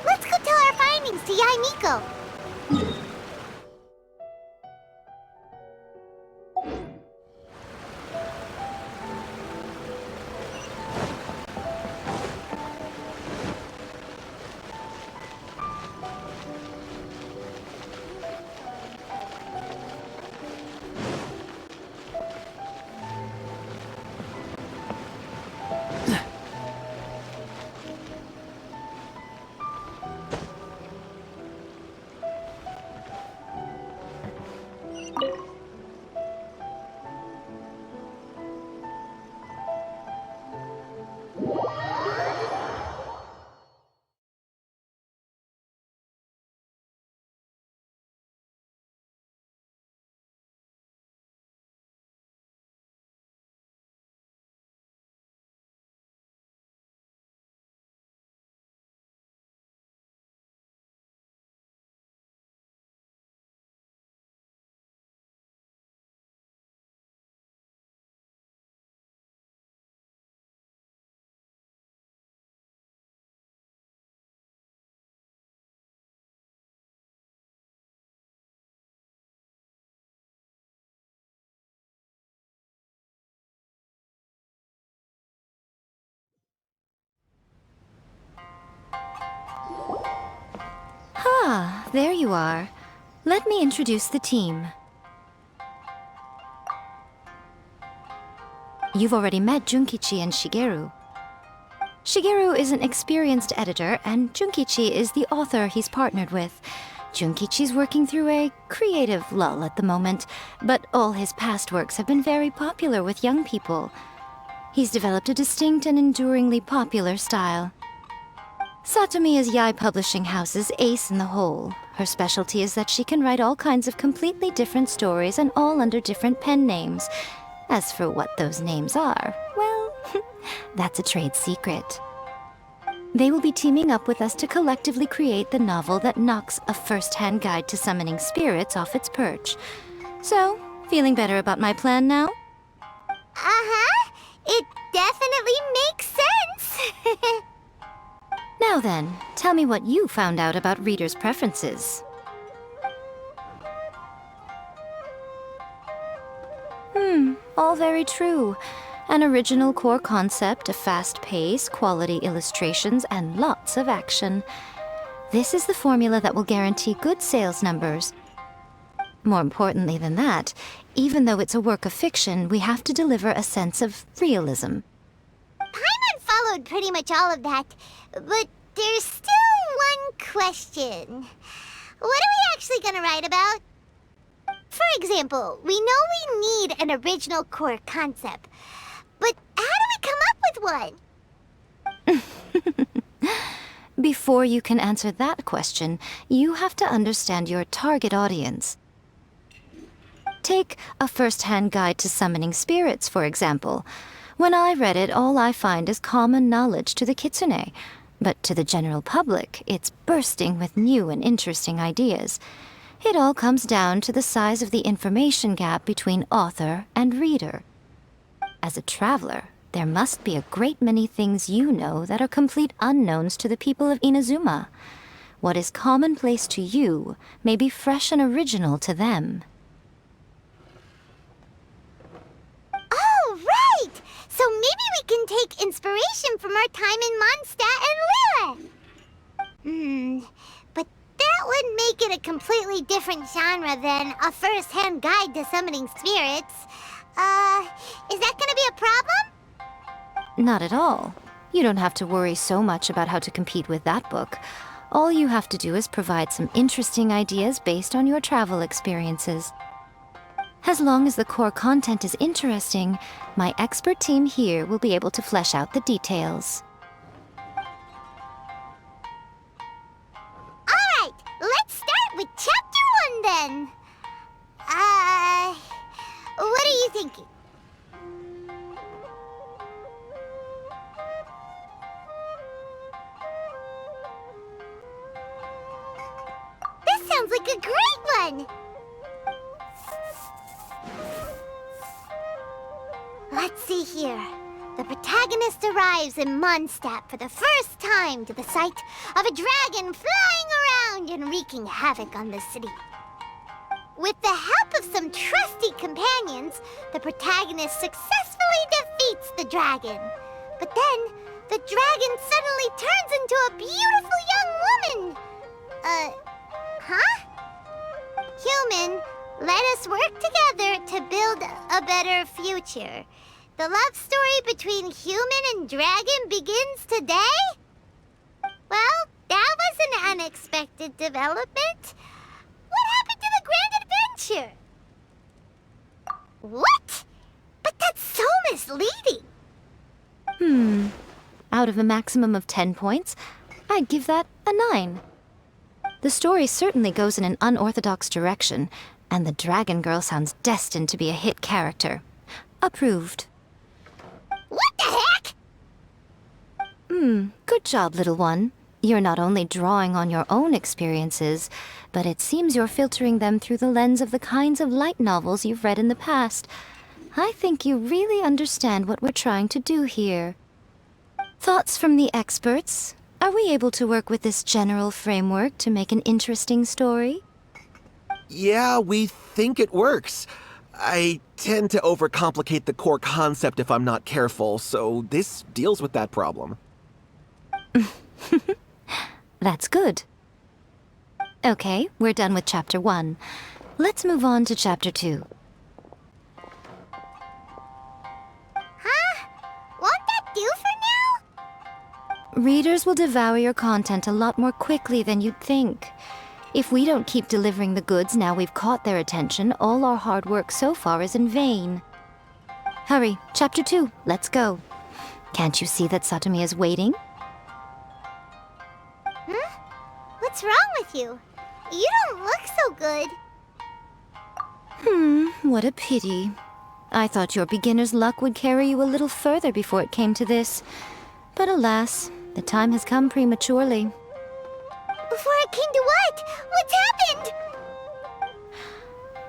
Let's go tell our findings to Yae Miko. Ah, there you are. Let me introduce the team. You've already met Junkichi and Shigeru. Shigeru is an experienced editor, and Junkichi is the author he's partnered with. Junkichi's working through a creative lull at the moment, but all his past works have been very popular with young people. He's developed a distinct and enduringly popular style. Satomi is Yae Publishing House's ace in the hole. Her specialty is that she can write all kinds of completely different stories and all under different pen names. As for what those names are, well, that's a trade secret. They will be teaming up with us to collectively create the novel that knocks A First-Hand Guide to Summoning Spirits off its perch. So, feeling better about my plan now? Uh-huh. It definitely makes sense. Now then, tell me what you found out about readers' preferences. All very true. An original core concept, a fast pace, quality illustrations, and lots of action. This is the formula that will guarantee good sales numbers. More importantly than that, even though it's a work of fiction, we have to deliver a sense of realism. Paimon followed pretty much all of that, but there's still one question. What are we actually gonna write about? For example, we know we need an original core concept, but how do we come up with one? Before you can answer that question, you have to understand your target audience. Take A First-Hand Guide to Summoning Spirits, for example. When I read it, all I find is common knowledge to the kitsune. But to the general public, it's bursting with new and interesting ideas. It all comes down to the size of the information gap between author and reader. As a traveler, there must be a great many things you know that are complete unknowns to the people of Inazuma. What is commonplace to you may be fresh and original to them. Oh, right! So maybe we can take inspiration from our time in Mondstadt and Liyue. But that would make it a completely different genre than a first-hand guide to summoning spirits. Is that gonna be a problem? Not at all. You don't have to worry so much about how to compete with that book. All you have to do is provide some interesting ideas based on your travel experiences. As long as the core content is interesting, my expert team here will be able to flesh out the details. Alright, let's start with Chapter 1 then. What are you thinking? This sounds like a great one! Let's see here. The protagonist arrives in Mondstadt for the first time to the sight of a dragon flying around and wreaking havoc on the city. With the help of some trusty companions, the protagonist successfully defeats the dragon. But then, the dragon suddenly turns into a beautiful young woman. Huh? Human, let us work together to build a better future. The love story between human and dragon begins today? Well, that was an unexpected development. What happened to the grand adventure? What? But that's so misleading. Out of a maximum of 10 points, I'd give that a 9. The story certainly goes in an unorthodox direction, and the Dragon Girl sounds destined to be a hit character. Approved. What the heck? Good job, little one. You're not only drawing on your own experiences, but it seems you're filtering them through the lens of the kinds of light novels you've read in the past. I think you really understand what we're trying to do here. Thoughts from the experts? Are we able to work with this general framework to make an interesting story? Yeah, we think it works. I tend to overcomplicate the core concept if I'm not careful, so this deals with that problem. That's good. Okay, we're done with Chapter 1. Let's move on to Chapter 2. Huh? Won't that do for now? Readers will devour your content a lot more quickly than you'd think. If we don't keep delivering the goods now we've caught their attention, all our hard work so far is in vain. Hurry, Chapter 2, let's go. Can't you see that Satomi is waiting? What's wrong with you? You don't look so good. What a pity. I thought your beginner's luck would carry you a little further before it came to this. But alas, the time has come prematurely. Before it came to what? What's happened?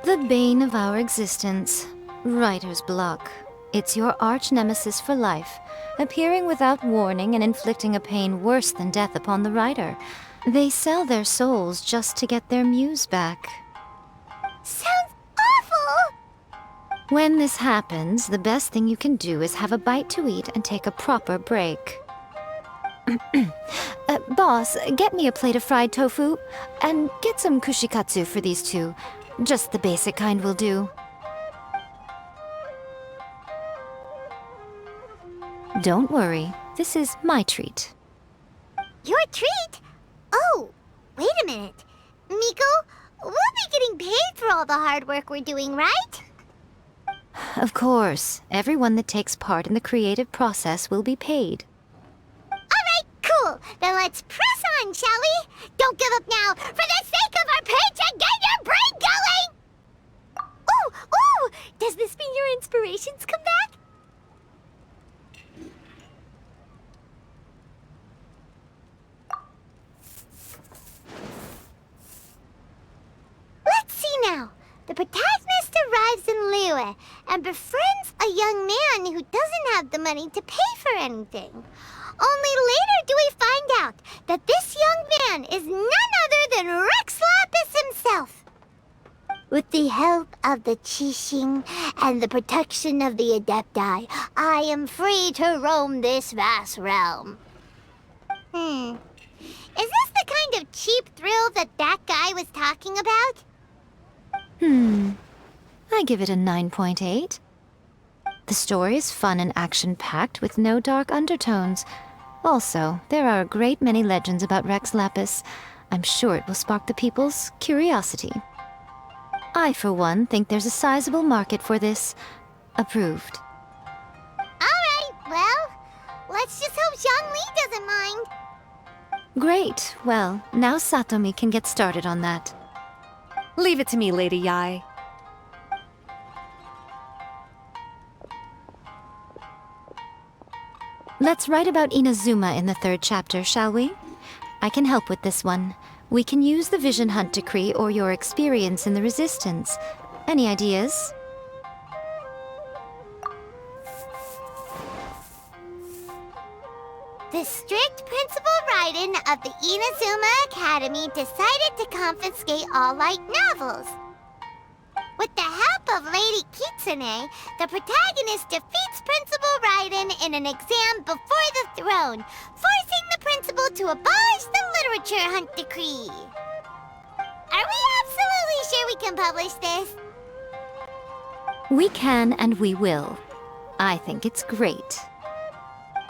The bane of our existence. Writer's block. It's your arch-nemesis for life, appearing without warning and inflicting a pain worse than death upon the writer. They sell their souls just to get their muse back. Sounds awful! When this happens, the best thing you can do is have a bite to eat and take a proper break. Boss, get me a plate of fried tofu, and get some kushikatsu for these two. Just the basic kind will do. Don't worry, this is my treat. Your treat? Oh, wait a minute. Miko, we'll be getting paid for all the hard work we're doing, right? Of course, everyone that takes part in the creative process will be paid. Alright, cool. Then let's press on, shall we? Don't give up now. For the sake of our paycheck, get your brain going! Ooh! Does this mean your inspirations come back? and befriends a young man who doesn't have the money to pay for anything. Only later do we find out that this young man is none other than Rex Lapis himself. With the help of the Qixing and the protection of the Adepti, I am free to roam this vast realm. Is this the kind of cheap thrill that guy was talking about? I give it a 9.8. The story is fun and action-packed with no dark undertones. Also, there are a great many legends about Rex Lapis. I'm sure it will spark the people's curiosity. I, for one, think there's a sizable market for this. Approved. Alright, well, let's just hope Zhongli doesn't mind. Great. Well, now Satomi can get started on that. Leave it to me, Lady Yae. Let's write about Inazuma in the 3rd chapter, shall we? I can help with this one. We can use the Vision Hunt Decree or your experience in the Resistance. Any ideas? The strict Principal Raiden of the Inazuma Academy decided to confiscate all light novels. With the help of Lady Kitsune, the protagonist defeats Principal Raiden in an exam before the throne, forcing the principal to abolish the Literature Hunt Decree. Are we absolutely sure we can publish this? We can and we will. I think it's great.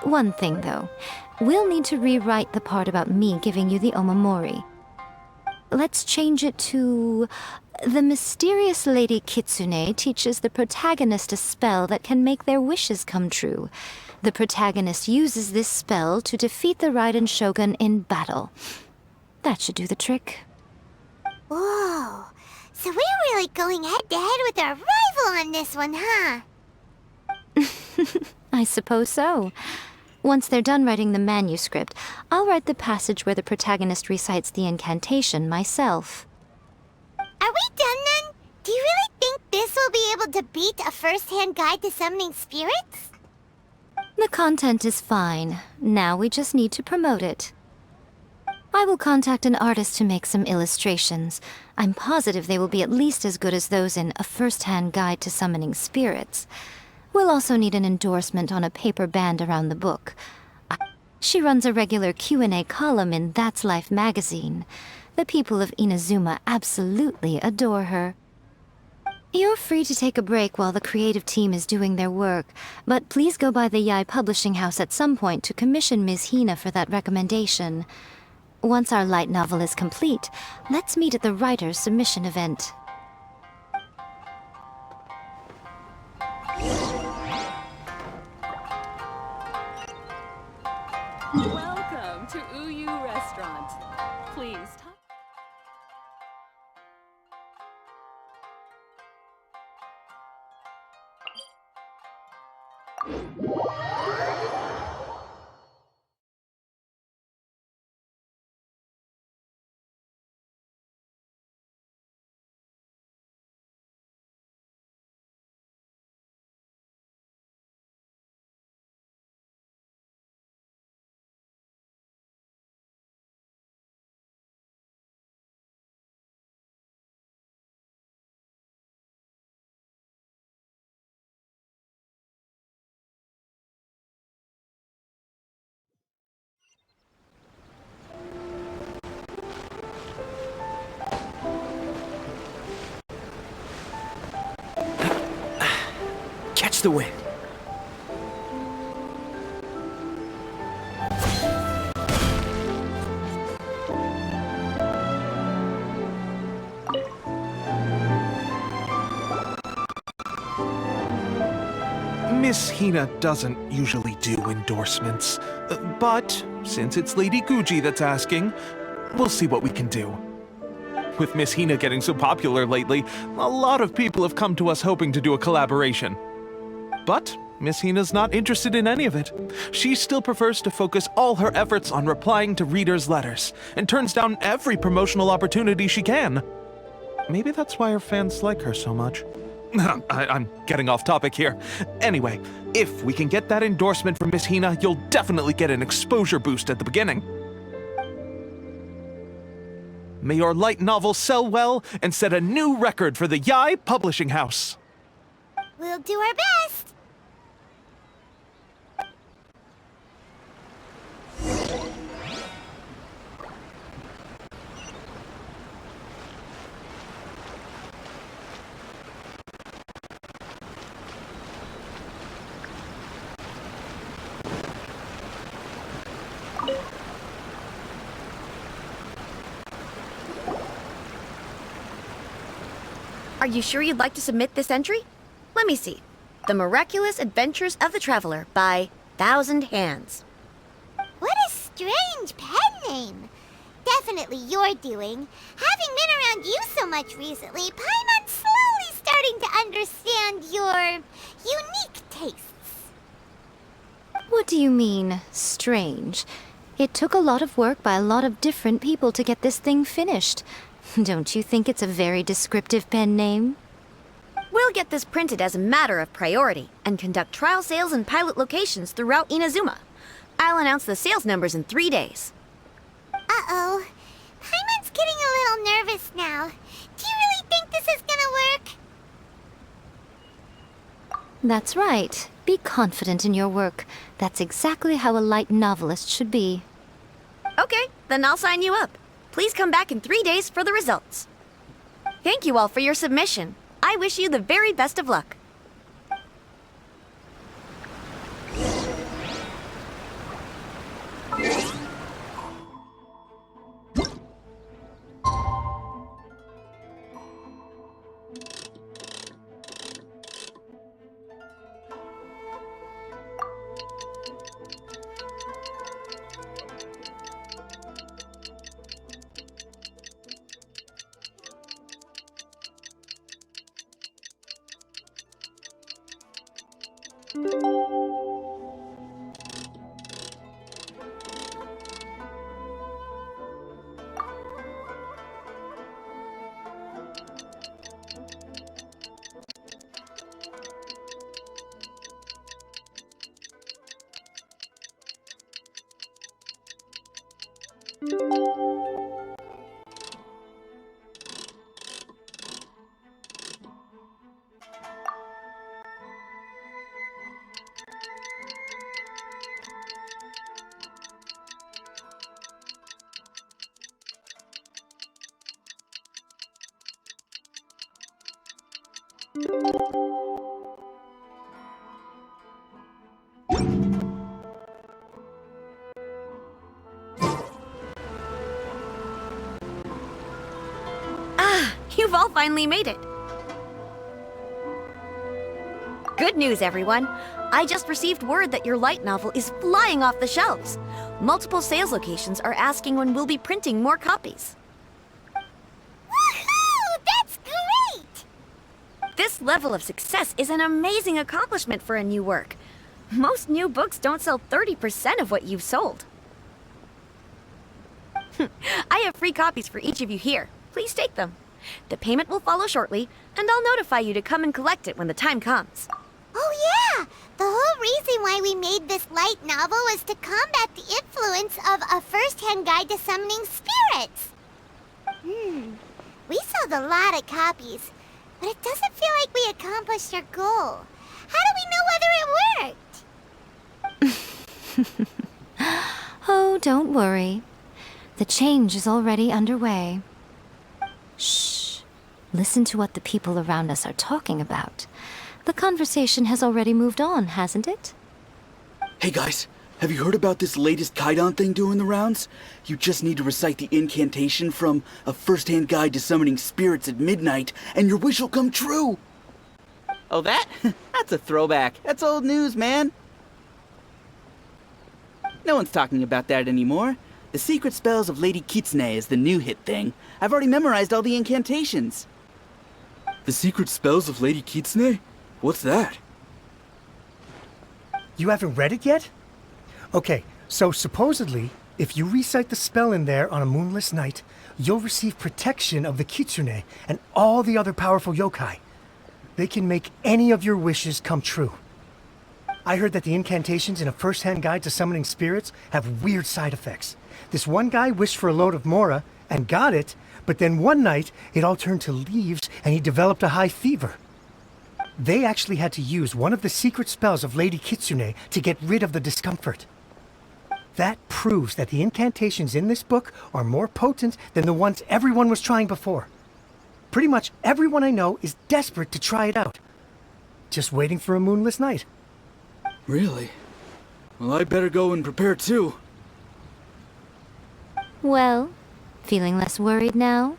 One thing, though. We'll need to rewrite the part about me giving you the Omamori. Let's change it to... The mysterious Lady Kitsune teaches the protagonist a spell that can make their wishes come true. The protagonist uses this spell to defeat the Raiden Shogun in battle. That should do the trick. Whoa, so we're really going head-to-head with our rival on this one, huh? I suppose so. Once they're done writing the manuscript, I'll write the passage where the protagonist recites the incantation myself. Are we done then? Do you really think this will be able to beat a first-hand guide to summoning spirits? The content is fine. Now we just need to promote it. I will contact an artist to make some illustrations. I'm positive they will be at least as good as those in A First-Hand Guide to Summoning Spirits. We'll also need an endorsement on a paper band around the book. She runs a regular Q&A column in That's Life magazine. The people of Inazuma absolutely adore her. You're free to take a break while the creative team is doing their work, but please go by the Yae Publishing House at some point to commission Ms. Hina for that recommendation. Once our light novel is complete, let's meet at the writer's submission event. Welcome to Uyu Restaurant. Please talk. Catch the wind. Miss Hina doesn't usually do endorsements, but since it's Lady Guji that's asking, we'll see what we can do. With Miss Hina getting so popular lately, a lot of people have come to us hoping to do a collaboration. But Miss Hina's not interested in any of it. She still prefers to focus all her efforts on replying to readers' letters, and turns down every promotional opportunity she can. Maybe that's why her fans like her so much. I'm getting off topic here. Anyway, if we can get that endorsement from Miss Hina, you'll definitely get an exposure boost at the beginning. May your light novel sell well and set a new record for the Yae Publishing House. We'll do our best. Are you sure you'd like to submit this entry? Let me see. The Miraculous Adventures of the Traveler by Thousand Hands. What a strange pen name. Definitely your doing. Having been around you so much recently, Paimon's slowly starting to understand your unique tastes. What do you mean, strange? It took a lot of work by a lot of different people to get this thing finished. Don't you think it's a very descriptive pen name? We'll get this printed as a matter of priority and conduct trial sales in pilot locations throughout Inazuma. I'll announce the sales numbers in 3 days. Uh-oh. Paimon's getting a little nervous now. Do you really think this is gonna work? That's right. Be confident in your work. That's exactly how a light novelist should be. Okay, then I'll sign you up. Please come back in 3 days for the results. Thank you all for your submission. I wish you the very best of luck. You've all finally made it. Good news, everyone. I just received word that your light novel is flying off the shelves. Multiple sales locations are asking when we'll be printing more copies. Woohoo! That's great! This level of success is an amazing accomplishment for a new work. Most new books don't sell 30% of what you've sold. I have free copies for each of you here. Please take them. The payment will follow shortly, and I'll notify you to come and collect it when the time comes. Oh yeah! The whole reason why we made this light novel was to combat the influence of a first-hand guide to summoning spirits. We sold a lot of copies, but it doesn't feel like we accomplished our goal. How do we know whether it worked? Oh, don't worry. The change is already underway. Shh. Listen to what the people around us are talking about. The conversation has already moved on, hasn't it? Hey guys, have you heard about this latest Kaidan thing doing the rounds? You just need to recite the incantation from A First-Hand Guide to Summoning Spirits at midnight, and your wish will come true! Oh, that? That's a throwback. That's old news, man. No one's talking about that anymore. The Secret Spells of Lady Kitsune is the new hit thing. I've already memorized all the incantations. The Secret Spells of Lady Kitsune? What's that? You haven't read it yet? Okay, so supposedly, if you recite the spell in there on a moonless night, you'll receive protection of the Kitsune and all the other powerful yokai. They can make any of your wishes come true. I heard that the incantations in a first-hand guide to summoning spirits have weird side effects. This one guy wished for a load of mora and got it, but then one night it all turned to leaves and he developed a high fever. They actually had to use one of the secret spells of Lady Kitsune to get rid of the discomfort. That proves that the incantations in this book are more potent than the ones everyone was trying before. Pretty much everyone I know is desperate to try it out. Just waiting for a moonless night. Really? Well, I better go and prepare too. Well, feeling less worried now?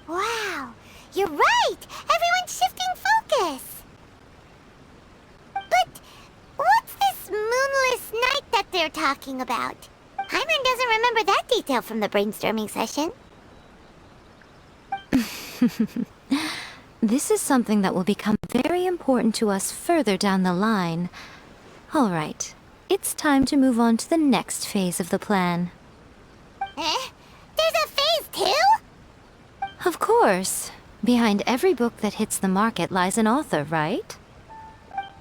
Wow, you're right! Everyone's shifting focus! But what's this moonless night that they're talking about? Hyman doesn't remember that detail from the brainstorming session. This is something that will become very important to us further down the line. All right, it's time to move on to the next phase of the plan. Eh? There's a phase 2? Of course. Behind every book that hits the market lies an author, right?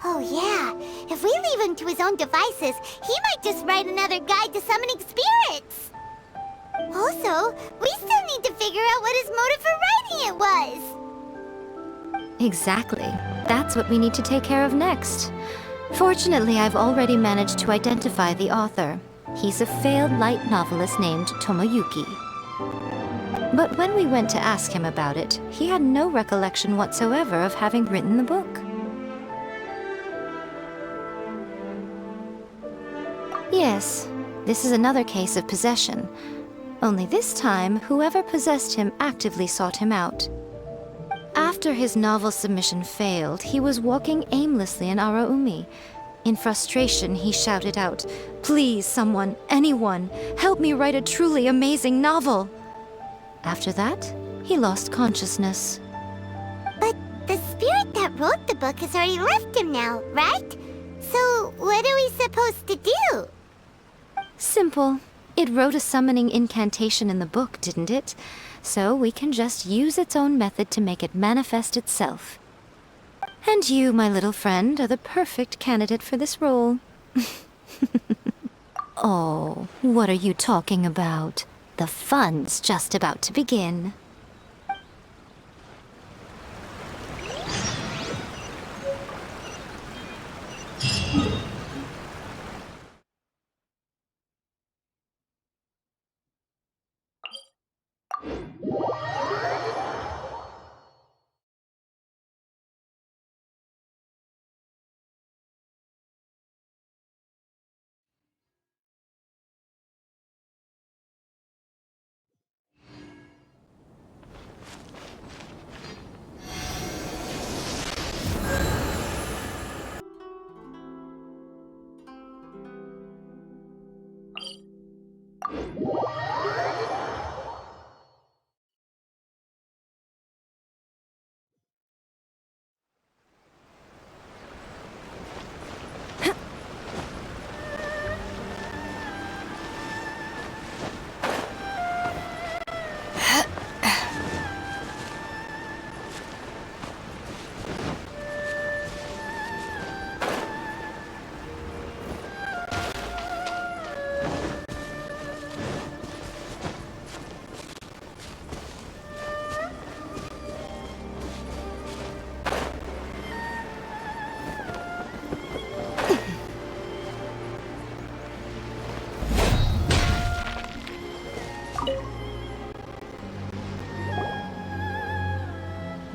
Oh yeah, if we leave him to his own devices, he might just write another guide to summoning spirits! Also, we still need to figure out what his motive for writing it was! Exactly. That's what we need to take care of next. Fortunately, I've already managed to identify the author. He's a failed light novelist named Tomoyuki. But when we went to ask him about it, he had no recollection whatsoever of having written the book. Yes, this is another case of possession. Only this time, whoever possessed him actively sought him out. After his novel submission failed, he was walking aimlessly in Araumi. In frustration, he shouted out, "Please, someone, anyone, help me write a truly amazing novel!" After that, he lost consciousness. But the spirit that wrote the book has already left him now, right? So what are we supposed to do? Simple. It wrote a summoning incantation in the book, didn't it? So we can just use its own method to make it manifest itself. And you, my little friend, are the perfect candidate for this role. Oh, what are you talking about? The fun's just about to begin.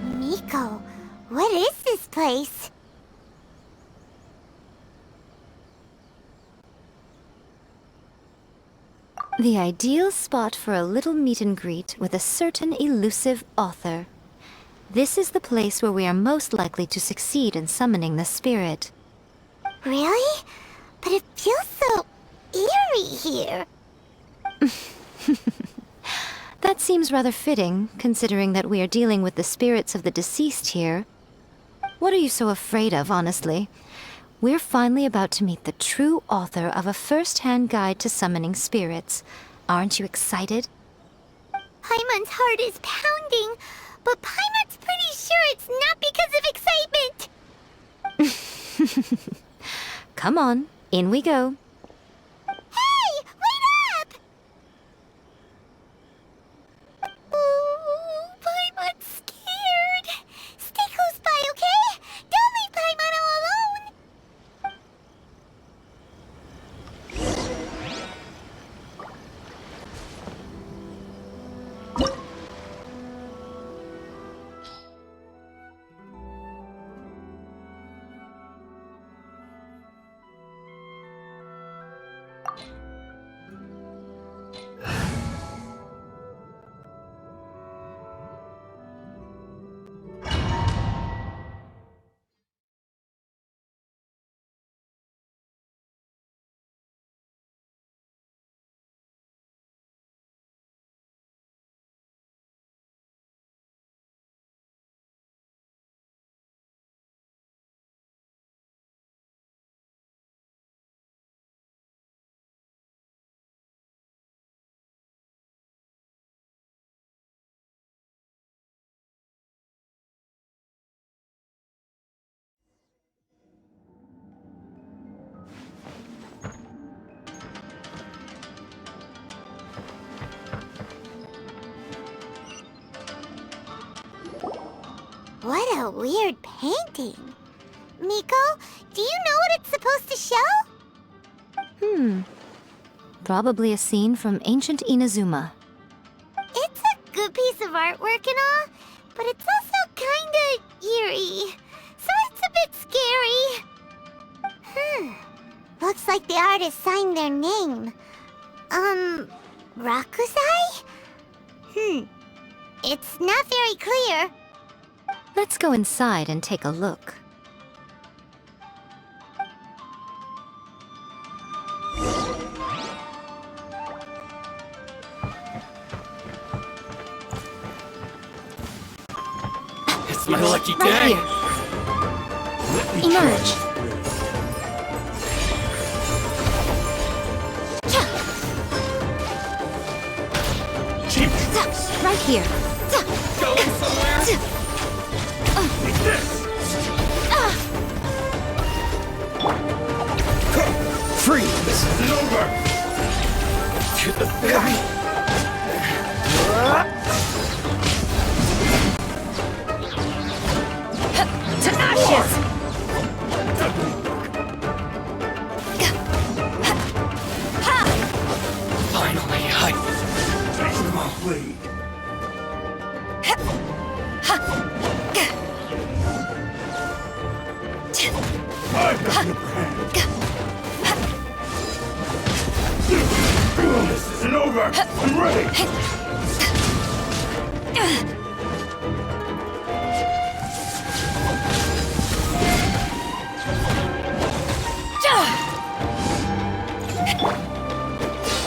Miko, what is this place? The ideal spot for a little meet and greet with a certain elusive author. This is the place where we are most likely to succeed in summoning the spirit. Really? But it feels so eerie here. That seems rather fitting, considering that we are dealing with the spirits of the deceased here. What are you so afraid of, honestly? We're finally about to meet the true author of a first-hand guide to summoning spirits. Aren't you excited? Paimon's heart is pounding, but Paimon's pretty sure it's not because of excitement. Come on, in we go. Hey, wait up! Oh, Paimon's scared. Stay close by, okay? Don't leave Paimon all alone. What a weird painting. Miko, do you know what it's supposed to show? Probably a scene from ancient Inazuma. It's a good piece of artwork and all, but it's also kinda eerie. So it's a bit scary. Looks like the artist signed their name. Rakusai? It's not very clear. Let's go inside and take a look. It's my lucky Right day! here. Emerge. Right here. Going somewhere? Freeze! This is over! To the ferry! To ashes! Finally, This isn't over! I'm ready!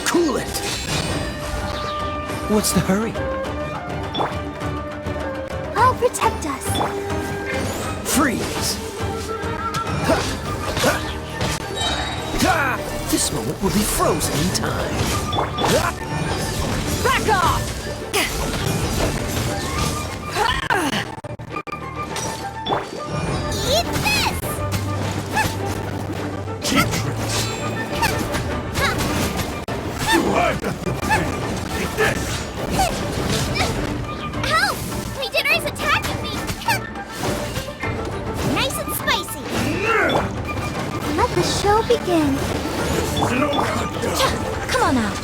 Cool it! What's the hurry? I'll protect us. Freeze! This moment will be frozen in time. Back off! Eat this! Cheap tricks! You are the Take this! Help! My dinner is attacking me! Nice and spicy! Let the show begin. This isn't over! Come on out.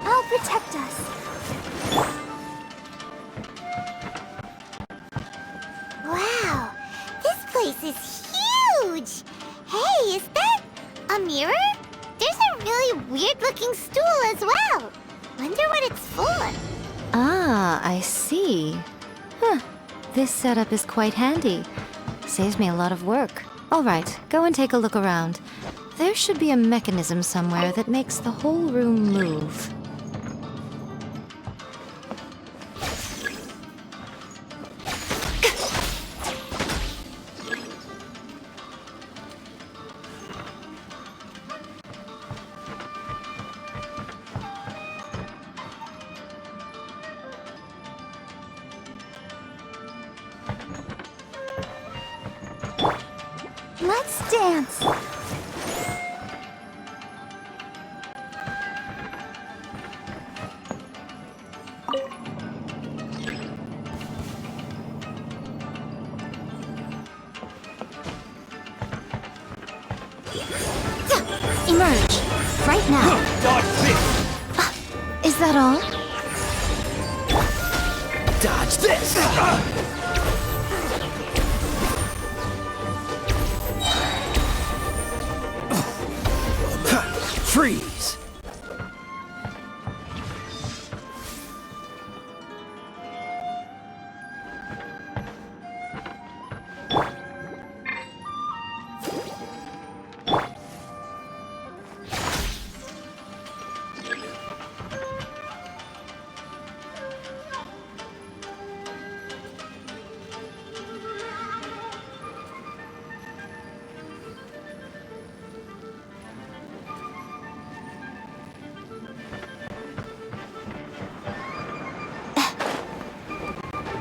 I'll protect us. Wow, this place is huge! Hey, is that a mirror? There's a really weird-looking stool as well. Wonder what it's for. Ah, I see. This setup is quite handy. Saves me a lot of work. Alright, go and take a look around. There should be a mechanism somewhere that makes the whole room move. Let's dance. Emerge! Right now! Is that all? Dodge this! Freeze!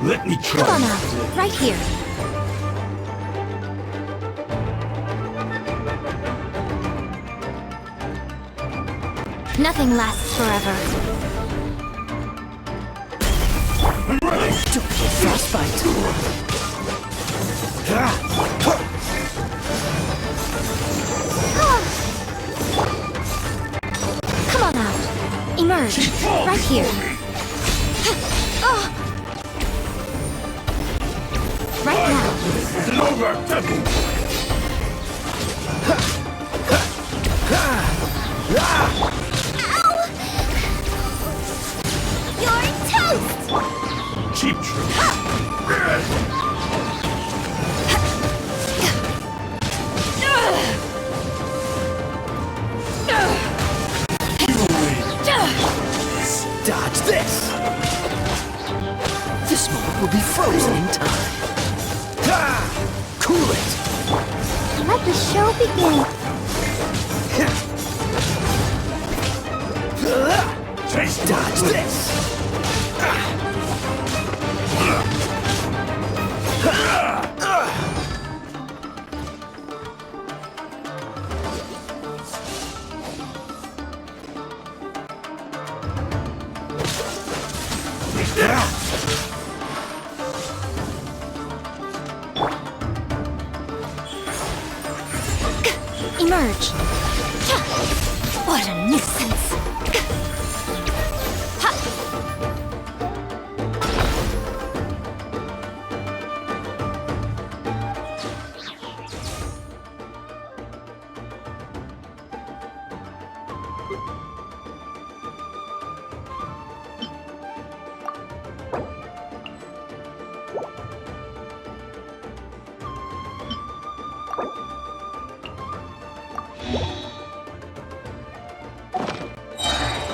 Let me try. Come on out! Right here! Nothing lasts forever. Don't get frostbite! Come on out! Emerge! Right here! Right now! You're toast! Cheap trick. Dodge this! This moment will be frozen in time. Cool it! Let the show begin. Dodge this! Emerge! What a nuisance!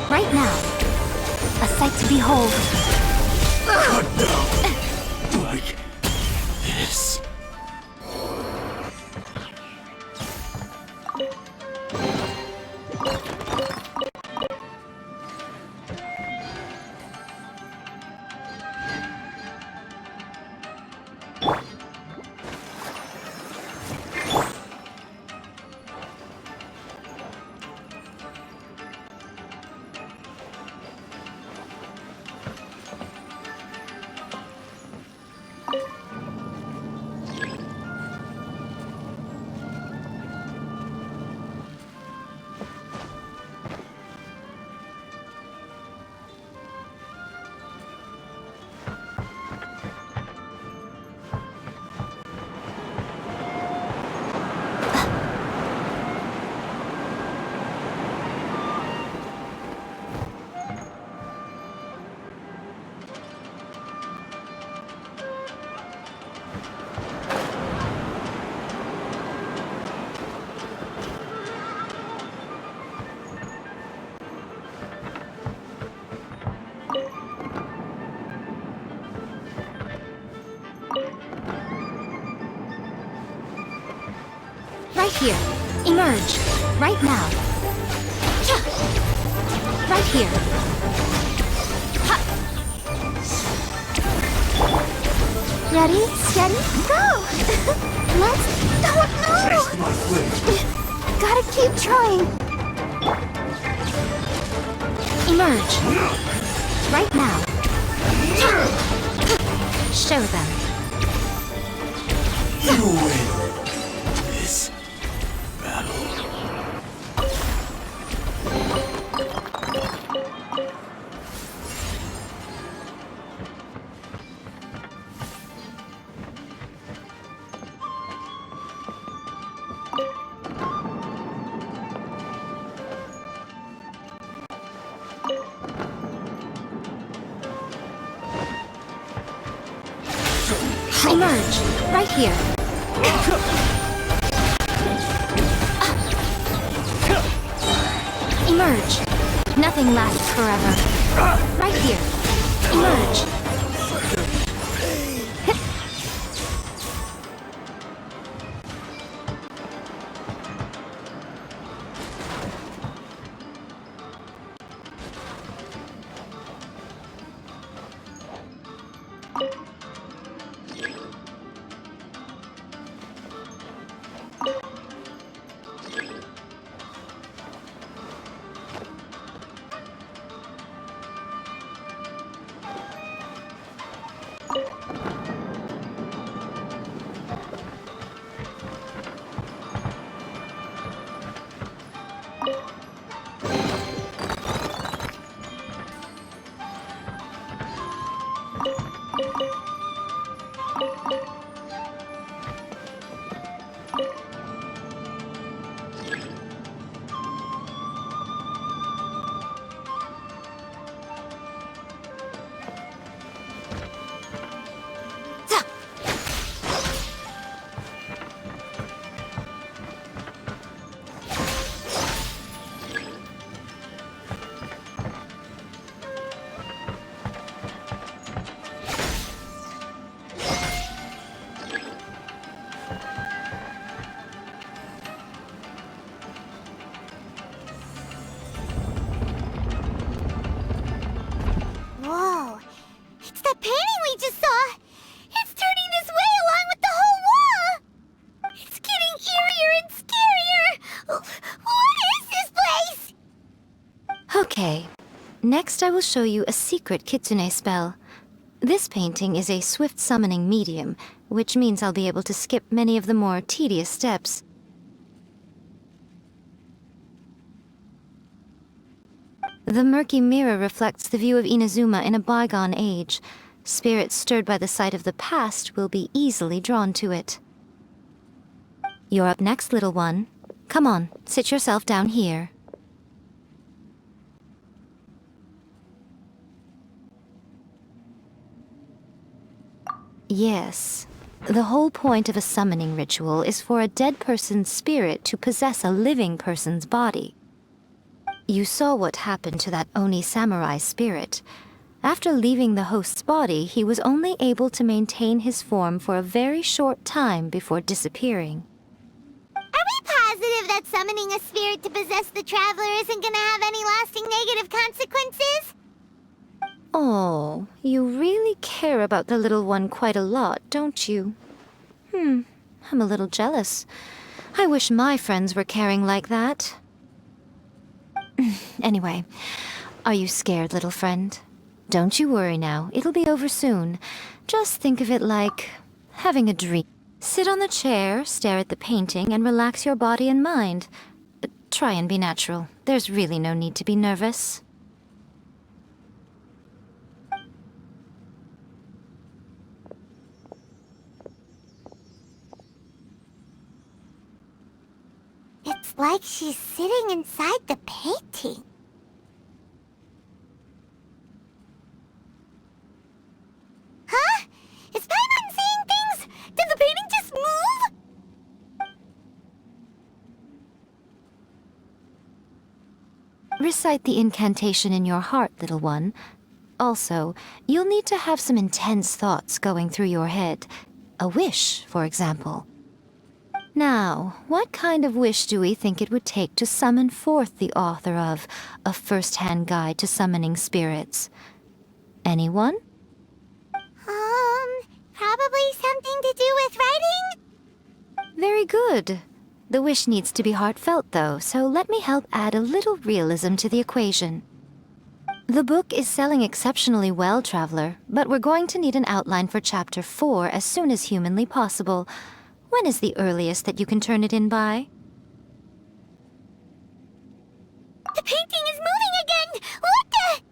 Right now, a sight to behold. Cut down. Like this. here. Emerge. Right now. Right here. Ha. Ready, steady, go! Let's... Oh, no! Gotta keep trying. Emerge. Right now. Show them. You win this battle. Emerge. Right here. Emerge. Nothing lasts forever. Right here. Emerge. Whoa, it's that painting we just saw! It's turning this way along with the whole wall! It's getting eerier and scarier! What is this place? Okay. Next I will show you a secret kitsune spell. This painting is a swift summoning medium, which means I'll be able to skip many of the more tedious steps. The murky mirror reflects the view of Inazuma in a bygone age. Spirits stirred by the sight of the past will be easily drawn to it. You're up next, little one. Come on, sit yourself down here. Yes. The whole point of a summoning ritual is for a dead person's spirit to possess a living person's body. You saw what happened to that Oni samurai spirit. After leaving the host's body, he was only able to maintain his form for a very short time before disappearing. Are we positive that summoning a spirit to possess the traveler isn't gonna have any lasting negative consequences? Oh, you really care about the little one quite a lot, don't you? I'm a little jealous. I wish my friends were caring like that. Anyway, are you scared, little friend? Don't you worry now, it'll be over soon. Just think of it like having a dream. Sit on the chair, stare at the painting, and relax your body and mind. But try and be natural. There's really no need to be nervous. It's like she's sitting inside the painting. Huh? Is Paimon seeing things? Did the painting just move? Recite the incantation in your heart, little one. Also, you'll need to have some intense thoughts going through your head. A wish, for example. Now, what kind of wish do we think it would take to summon forth the author of A First-Hand Guide to Summoning Spirits? Anyone? Probably something to do with writing? Very good. The wish needs to be heartfelt, though, so let me help add a little realism to the equation. The book is selling exceptionally well, Traveler, but we're going to need an outline for Chapter 4 as soon as humanly possible. When is the earliest that you can turn it in by? The painting is moving again! What the?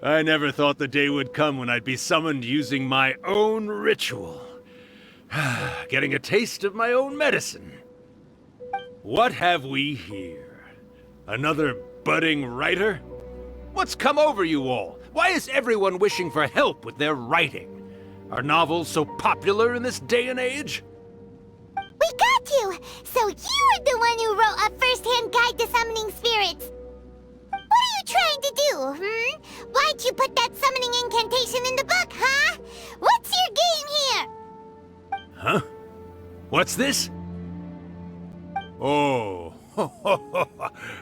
I never thought the day would come when I'd be summoned using my own ritual. Getting a taste of my own medicine. What have we here? Another budding writer? What's come over you all? Why is everyone wishing for help with their writing? Are novels so popular in this day and age? We got you! So you are the one who wrote A First-Hand Guide to Summoning Spirits! What are you trying to do, Why'd you put that summoning incantation in the book, huh? What's your game here? Huh? What's this? Oh,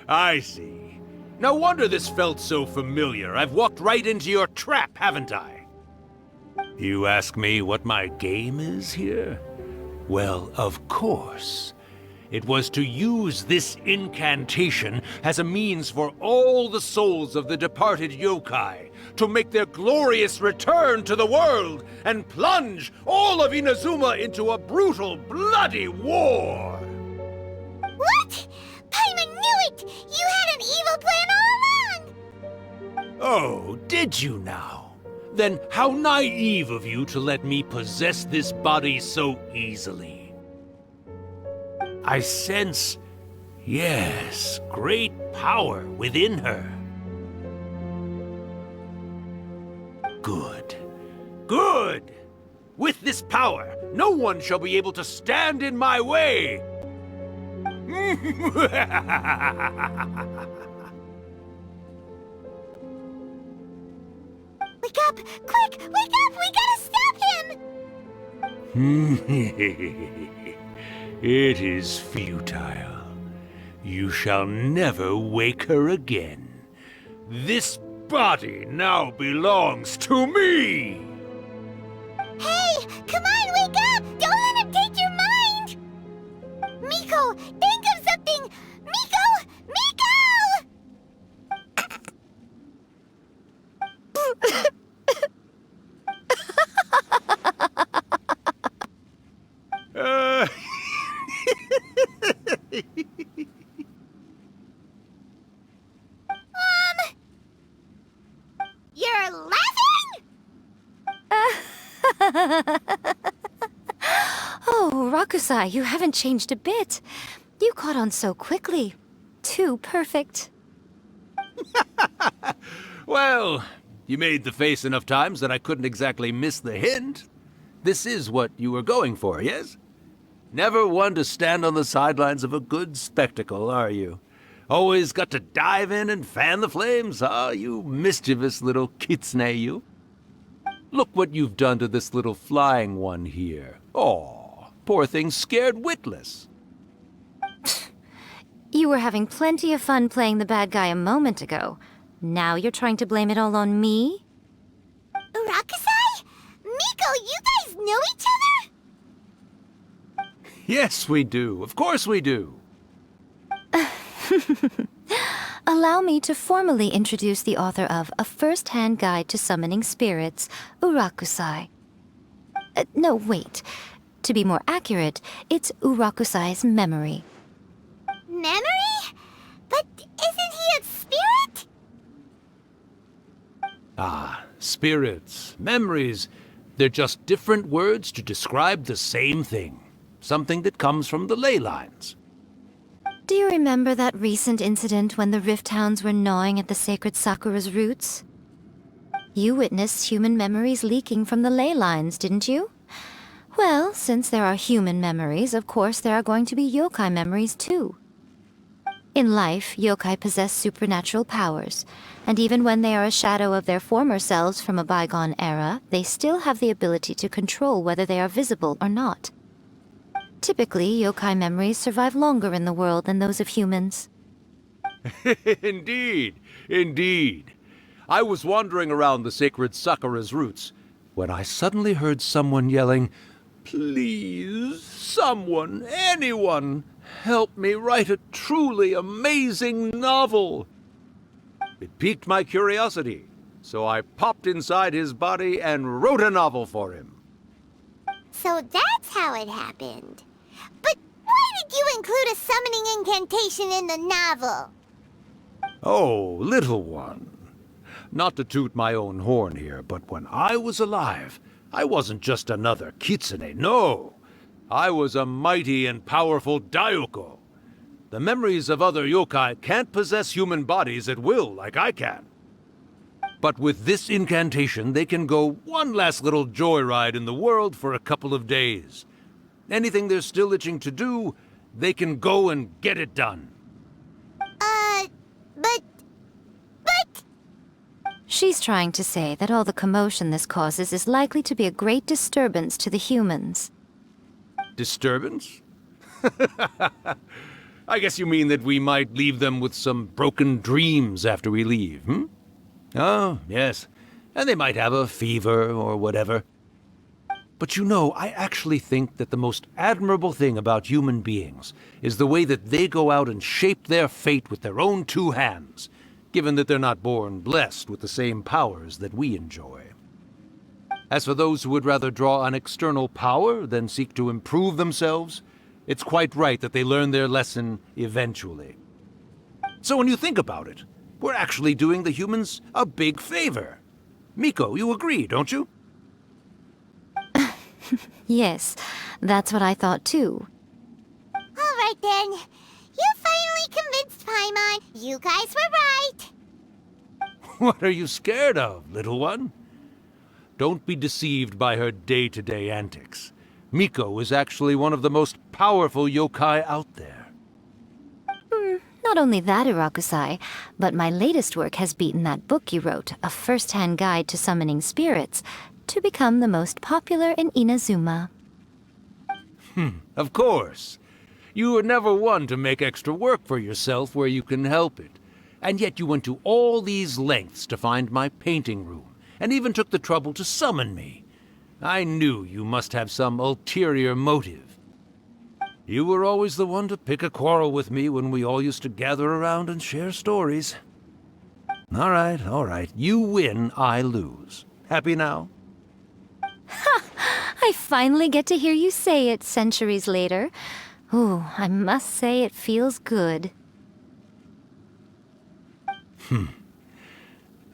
I see. No wonder this felt so familiar. I've walked right into your trap, haven't I? You ask me what my game is here? Well, of course. It was to use this incantation as a means for all the souls of the departed yokai to make their glorious return to the world and plunge all of Inazuma into a brutal, bloody war! What? Paimon knew it! You had an evil plan all along! Oh, did you now? Then how naive of you to let me possess this body so easily. I sense, yes, great power within her. Good. Good! With this power, no one shall be able to stand in my way! Wake up! Quick! Wake up! We gotta stop him! It is futile. You shall never wake her again. This body now belongs to me! Hey! Come on, wake up! Don't let him take your mind! Miko, think of something! Miko! Miko! You're laughing? Oh, Rakusai, you haven't changed a bit. You caught on so quickly. Too perfect. Well, you made the face enough times that I couldn't exactly miss the hint. This is what you were going for, yes? Never one to stand on the sidelines of a good spectacle, are you? Always got to dive in and fan the flames, huh? You mischievous little kitsune, you. Look what you've done to this little flying one here. Aw, poor thing scared witless. You were having plenty of fun playing the bad guy a moment ago. Now you're trying to blame it all on me? Rakusai? Miko, you guys know each other? Yes, we do. Of course we do. Allow me to formally introduce the author of A First-Hand Guide to Summoning Spirits, Urakusai. No, wait. To be more accurate, it's Urakusai's memory. Memory? But isn't he a spirit? Ah, spirits, memories, they're just different words to describe the same thing. Something that comes from the ley lines. Do you remember that recent incident when the Rift Hounds were gnawing at the sacred Sakura's roots? You witnessed human memories leaking from the ley lines, didn't you? Well, since there are human memories, of course there are going to be yokai memories too. In life, yokai possess supernatural powers, and even when they are a shadow of their former selves from a bygone era, they still have the ability to control whether they are visible or not. Typically, yokai memories survive longer in the world than those of humans. Indeed, indeed. I was wandering around the sacred Sakura's roots when I suddenly heard someone yelling, "Please, someone, anyone, help me write a truly amazing novel." It piqued my curiosity, so I popped inside his body and wrote a novel for him. So that's how it happened. But why did you include a summoning incantation in the novel? Oh, little one. Not to toot my own horn here, but when I was alive, I wasn't just another kitsune, no. I was a mighty and powerful Daiuko. The memories of other yokai can't possess human bodies at will like I can. But with this incantation, they can go one last little joyride in the world for a couple of days. Anything they're still itching to do, they can go and get it done. But... She's trying to say that all the commotion this causes is likely to be a great disturbance to the humans. Disturbance? I guess you mean that we might leave them with some broken dreams after we leave, hmm? Oh, yes. And they might have a fever or whatever. But you know, I actually think that the most admirable thing about human beings is the way that they go out and shape their fate with their own two hands, given that they're not born blessed with the same powers that we enjoy. As for those who would rather draw on external power than seek to improve themselves, it's quite right that they learn their lesson eventually. So when you think about it, we're actually doing the humans a big favor. Miko, you agree, don't you? Yes, that's what I thought too. All right then. You finally convinced Paimon. You guys were right. What are you scared of, little one? Don't be deceived by her day-to-day antics. Miko is actually one of the most powerful yokai out there. Not only that, Irakusai, but my latest work has beaten that book you wrote, A First-Hand Guide to Summoning Spirits, to become the most popular in Inazuma. Of course. You were never one to make extra work for yourself where you can help it. And yet you went to all these lengths to find my painting room, and even took the trouble to summon me. I knew you must have some ulterior motive. You were always the one to pick a quarrel with me when we all used to gather around and share stories. All right. You win, I lose. Happy now? I finally get to hear you say it centuries later. Ooh, I must say it feels good.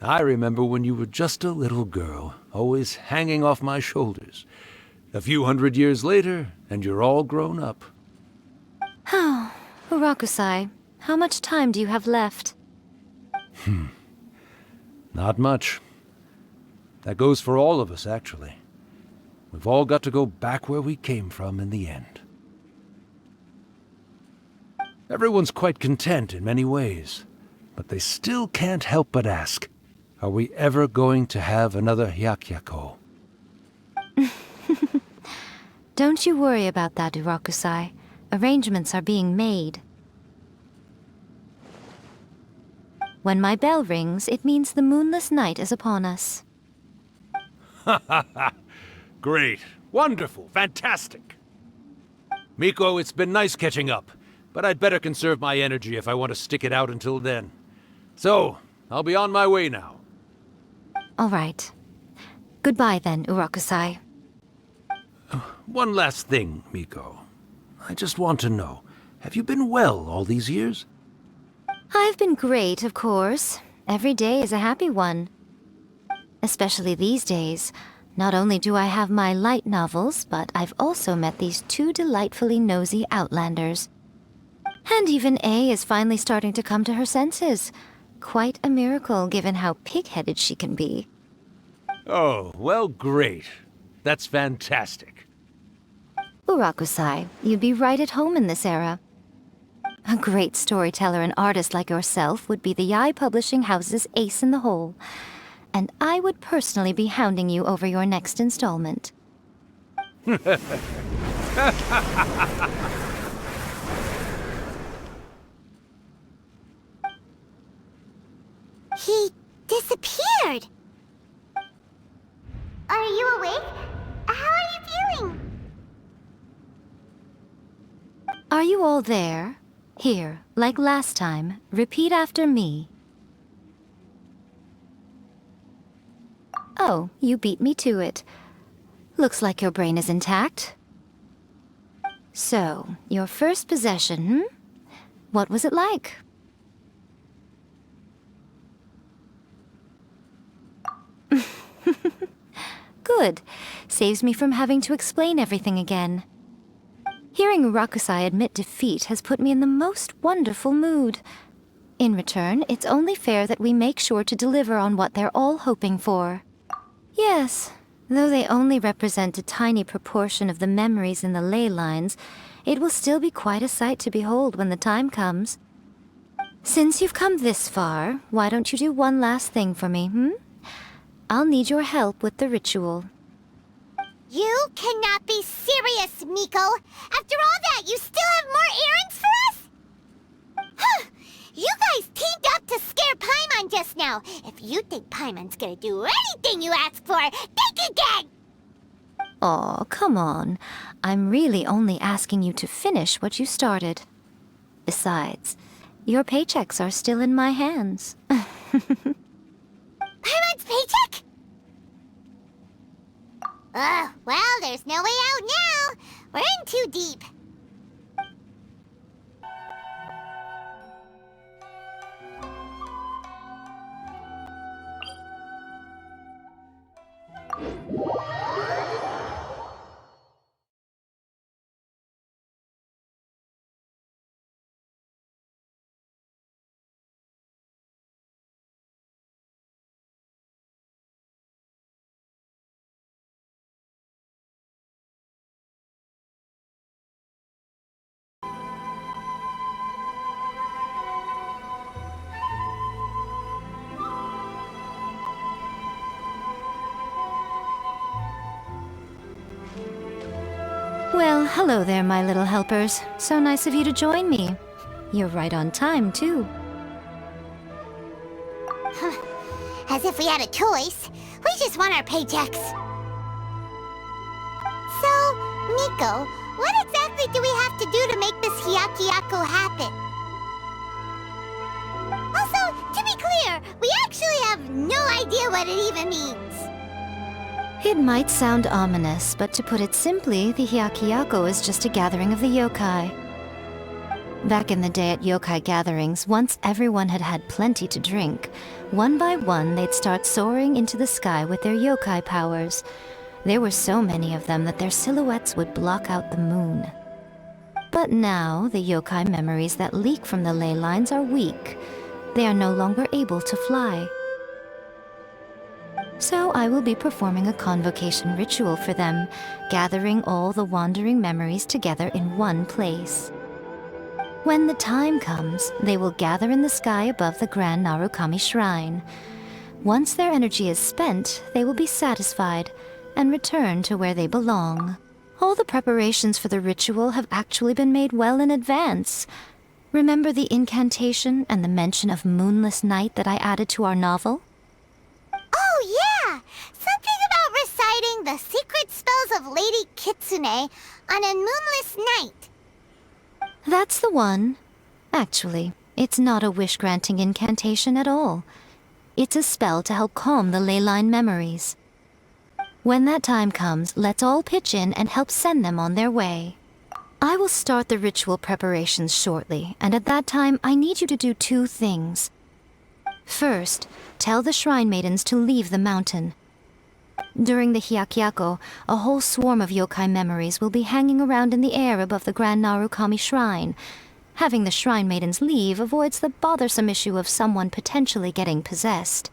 I remember when you were just a little girl, always hanging off my shoulders. A few 100 years later, and you're all grown up. Oh, Urakusai, how much time do you have left? Not much. That goes for all of us, actually. We've all got to go back where we came from in the end. Everyone's quite content in many ways, but they still can't help but ask, are we ever going to have another Hyakyako? Don't you worry about that, Urakusai. Arrangements are being made. When my bell rings, it means the moonless night is upon us. Great. Wonderful. Fantastic. Miko, it's been nice catching up, but I'd better conserve my energy if I want to stick it out until then. So, I'll be on my way now. All right. Goodbye then, Urakusai. One last thing, Miko. I just want to know, have you been well all these years? I've been great, of course. Every day is a happy one. Especially these days. Not only do I have my light novels, but I've also met these two delightfully nosy outlanders. And even A is finally starting to come to her senses. Quite a miracle, given how pig-headed she can be. Oh, well, great. That's fantastic. Urakusai, you'd be right at home in this era. A great storyteller and artist like yourself would be the Yae Publishing House's ace in the hole. And I would personally be hounding you over your next installment. He disappeared! Are you awake? How are you feeling? Are you all there? Here, like last time, repeat after me. Oh, you beat me to it. Looks like your brain is intact. So, your first possession, What was it like? Good. Saves me from having to explain everything again. Hearing Urakusai admit defeat has put me in the most wonderful mood. In return, it's only fair that we make sure to deliver on what they're all hoping for. Yes, though they only represent a tiny proportion of the memories in the ley lines, it will still be quite a sight to behold when the time comes. Since you've come this far, why don't you do one last thing for me, I'll need your help with the ritual. You cannot be serious, Miko! After all that, you still have more errands for us? Huh! You guys teamed up to scare Paimon just now. If you think Paimon's gonna do anything you ask for, think again! Aw, come on. I'm really only asking you to finish what you started. Besides, your paychecks are still in my hands. Paimon's paycheck? Well, there's no way out now. We're in too deep. Well, hello there, my little helpers. So nice of you to join me. You're right on time, too. As if we had a choice. We just want our paychecks. So, Miko, what exactly do we have to do to make this Hyakuyaku happen? Also, to be clear, we actually have no idea what it even means. It might sound ominous, but to put it simply, the Hyakuyaku is just a gathering of the yokai. Back in the day at yokai gatherings, once everyone had had plenty to drink, one by one they'd start soaring into the sky with their yokai powers. There were so many of them that their silhouettes would block out the moon. But now, the yokai memories that leak from the ley lines are weak. They are no longer able to fly. So I will be performing a convocation ritual for them, gathering all the wandering memories together in one place. When the time comes, they will gather in the sky above the Grand Narukami Shrine. Once their energy is spent, they will be satisfied and return to where they belong. All the preparations for the ritual have actually been made well in advance. Remember the incantation and the mention of moonless night that I added to our novel? Oh, yeah! Something about reciting the secret spells of Lady Kitsune on a moonless night. That's the one. Actually, it's not a wish-granting incantation at all. It's a spell to help calm the ley line memories. When that time comes, let's all pitch in and help send them on their way. I will start the ritual preparations shortly, and at that time, I need you to do two things. First, tell the Shrine Maidens to leave the mountain. During the Hyakyako, a whole swarm of yokai memories will be hanging around in the air above the Grand Narukami Shrine. Having the Shrine Maidens leave avoids the bothersome issue of someone potentially getting possessed.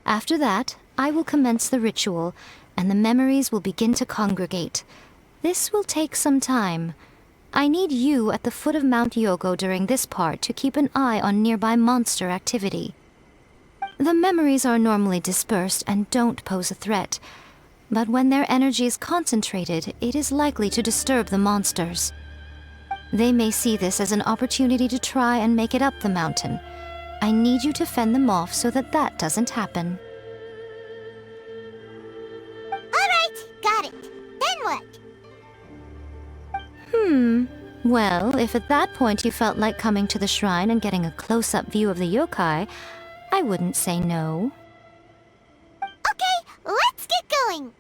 After that, I will commence the ritual, and the memories will begin to congregate. This will take some time. I need you at the foot of Mount Yogo during this part to keep an eye on nearby monster activity. The memories are normally dispersed and don't pose a threat, but when their energy is concentrated, it is likely to disturb the monsters. They may see this as an opportunity to try and make it up the mountain. I need you to fend them off so that doesn't happen. Alright, got it. Then what? Well, if at that point you felt like coming to the shrine and getting a close-up view of the yokai, I wouldn't say no. Okay, let's get going!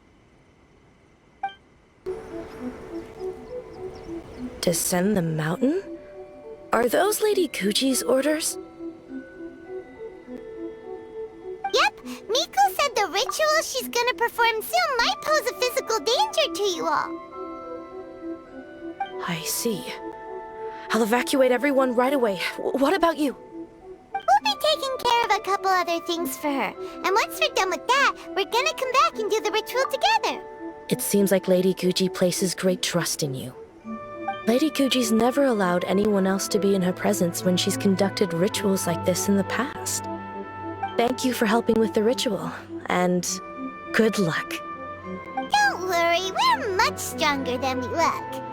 Descend the mountain? Are those Lady Guji's orders? Yep, Miko said the ritual she's gonna perform soon might pose a physical danger to you all. I see. I'll evacuate everyone right away. What about you? We'll be taking care of a couple other things for her. And once we're done with that, we're gonna come back and do the ritual together. It seems like Lady Guji places great trust in you. Lady Guji's never allowed anyone else to be in her presence when she's conducted rituals like this in the past. Thank you for helping with the ritual, and good luck. Don't worry, we're much stronger than we look.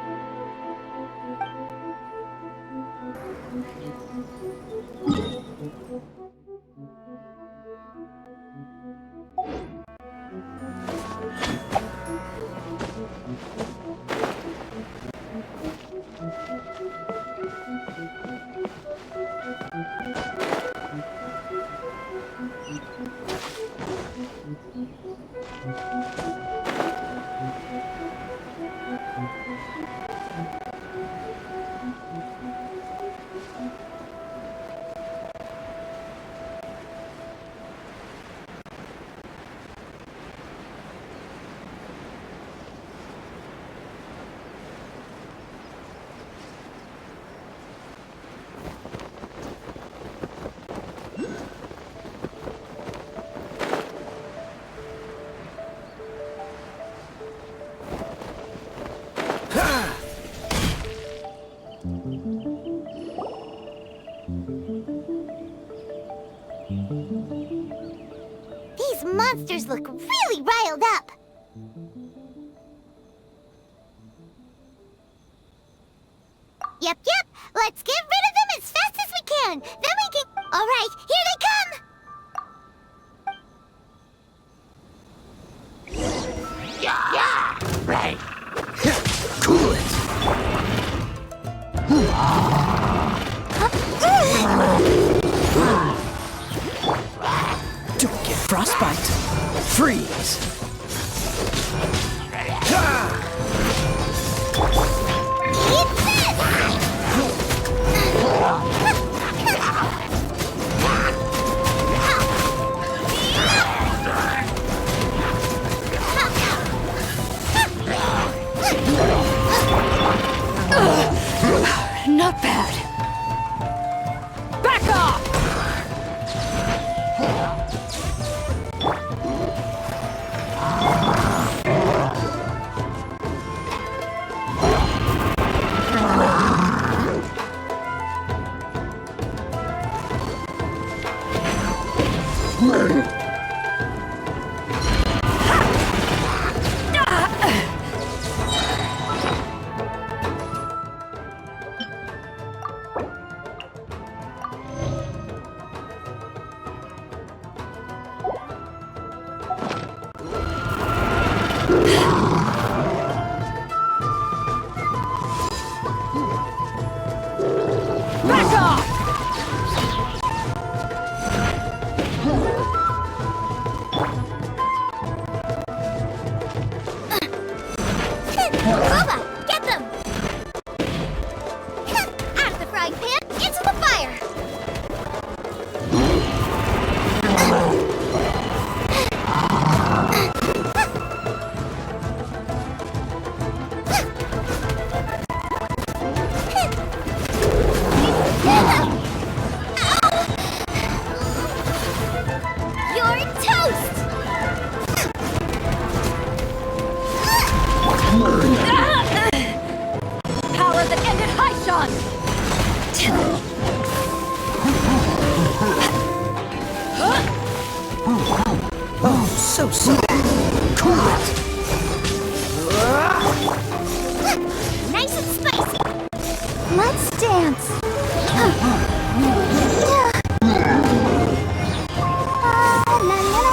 These monsters look really riled up. Yep, let's get rid of them as fast as we can. Then we can... Alright, here they come! Yeah, right. Cool it. Don't get frostbite. Freeze. Eat this! Not bad. Back off! Back off! Boba, get them! Out of the frying pan, into the fire! Oh, so sorry. Cool it. Nice and spicy. Let's dance. La, la, la,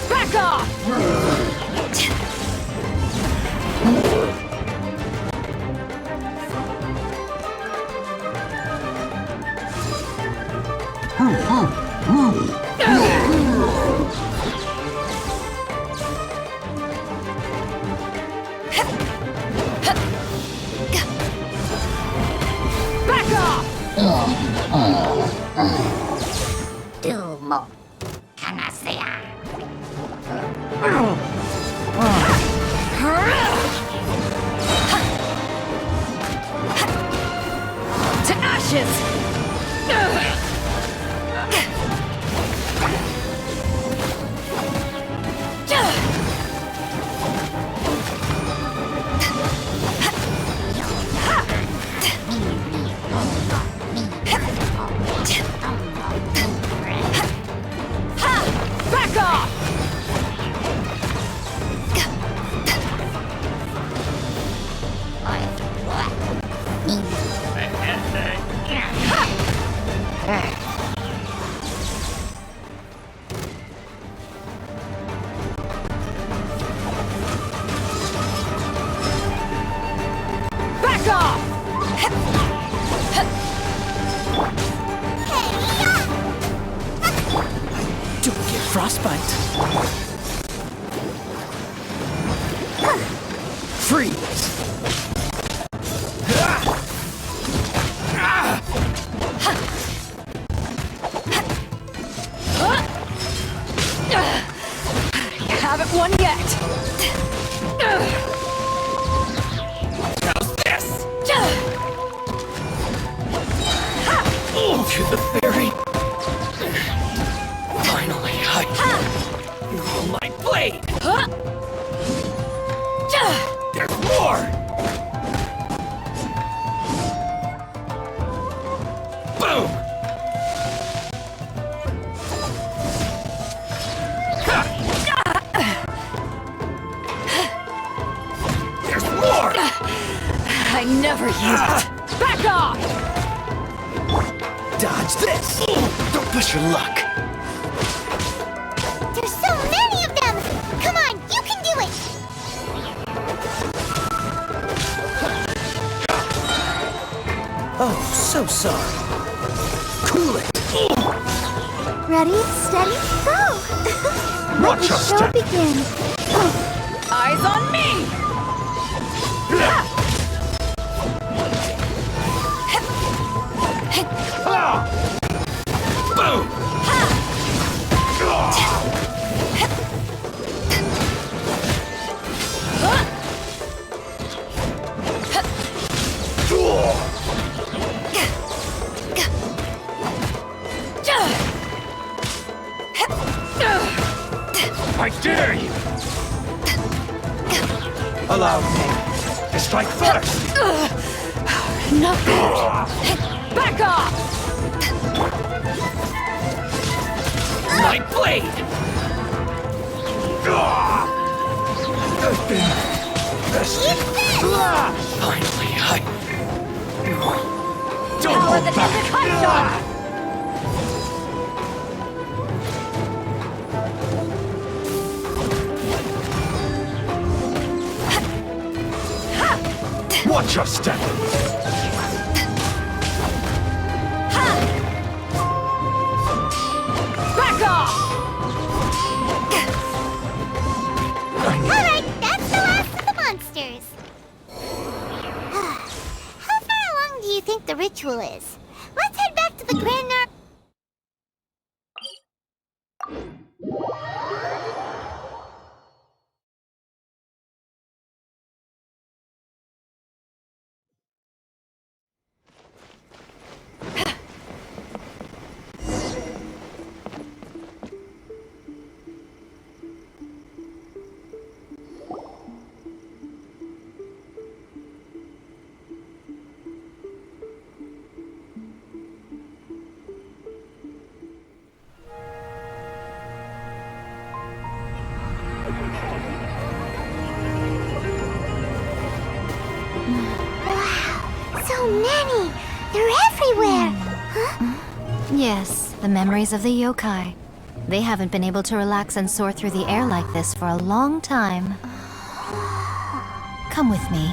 Back off! Back off! Dumo. Canasea. To ashes! Back off! Back off! Don't get frostbite. Freeze. You haven't won yet! How's this? To the ferry. Finally, oh, my blade. There's more. Boom. There's more. I never yield! Back off! Dodge this. Don't push your luck. there's so many of them! Come on, you can do it! Oh, so sorry. Cool it. Ready, steady, go! Let Watch the your show step. begin. Eyes on me! Boom. I dare you. Allow me to strike first. Not good! Back off! My blade. I've been bested. Finally, don't Power hold the back. desert hot shot! Watch your step. Back off! Alright, that's the last of the monsters. How far along do you think the ritual is? Let's head back to the Grand Nar... so many! They're everywhere! Huh? Yes, the memories of the yokai. They haven't been able to relax and soar through the air like this for a long time. Come with me.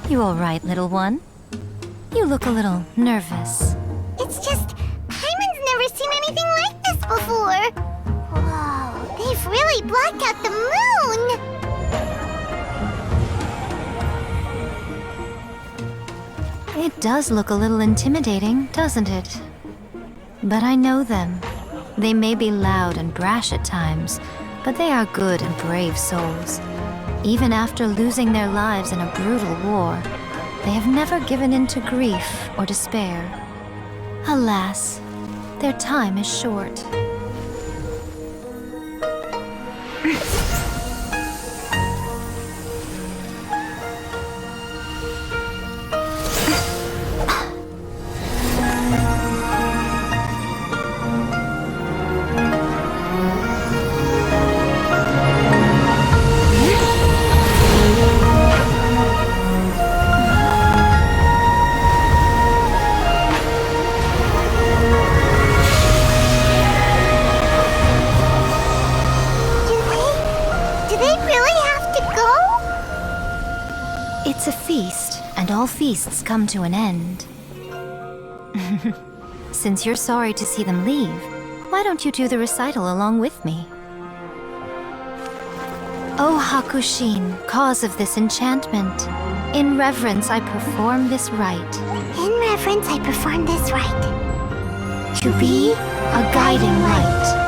You all right, little one? You look a little nervous. It's just, Paimon's never seen anything like this before! Whoa, they've really blocked out the moon! It does look a little intimidating, doesn't it? But I know them. They may be loud and brash at times, but they are good and brave souls. Even after losing their lives in a brutal war, they have never given in to grief or despair. Alas, their time is short. It's a feast, and all feasts come to an end. Since you're sorry to see them leave, why don't you do the recital along with me? O Hakushin, cause of this enchantment, in reverence I perform this rite. In reverence I perform this rite. To be a guiding light.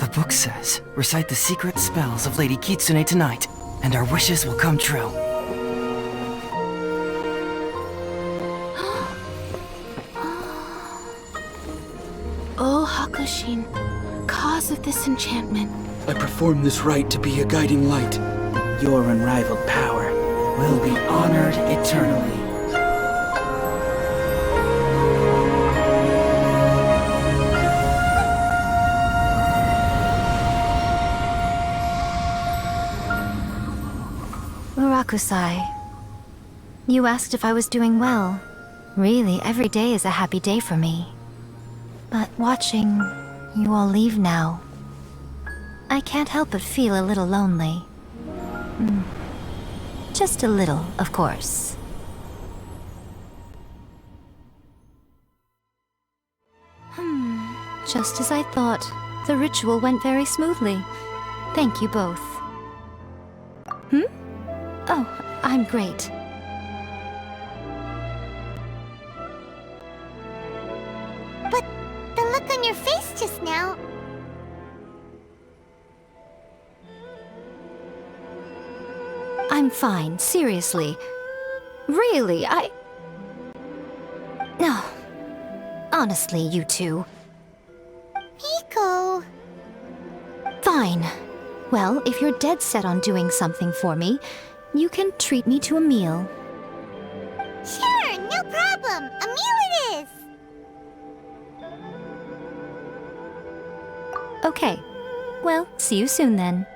The book says, recite the secret spells of Lady Kitsune tonight, and our wishes will come true. O Hakushin, cause of this enchantment. I perform this rite to be a guiding light. Your unrivaled power will be honored eternally. Murakusai, you asked if I was doing well. Really, every day is a happy day for me. But watching you all leave now, I can't help but feel a little lonely. Just a little, of course. Just as I thought, the ritual went very smoothly. Thank you both. Oh, I'm great. But the look on your face just now... I'm fine, seriously. Really, No. Honestly, you two. Miko... Fine. Well, if you're dead set on doing something for me, you can treat me to a meal. Sure, no problem. A meal it is. Okay. Well, see you soon then.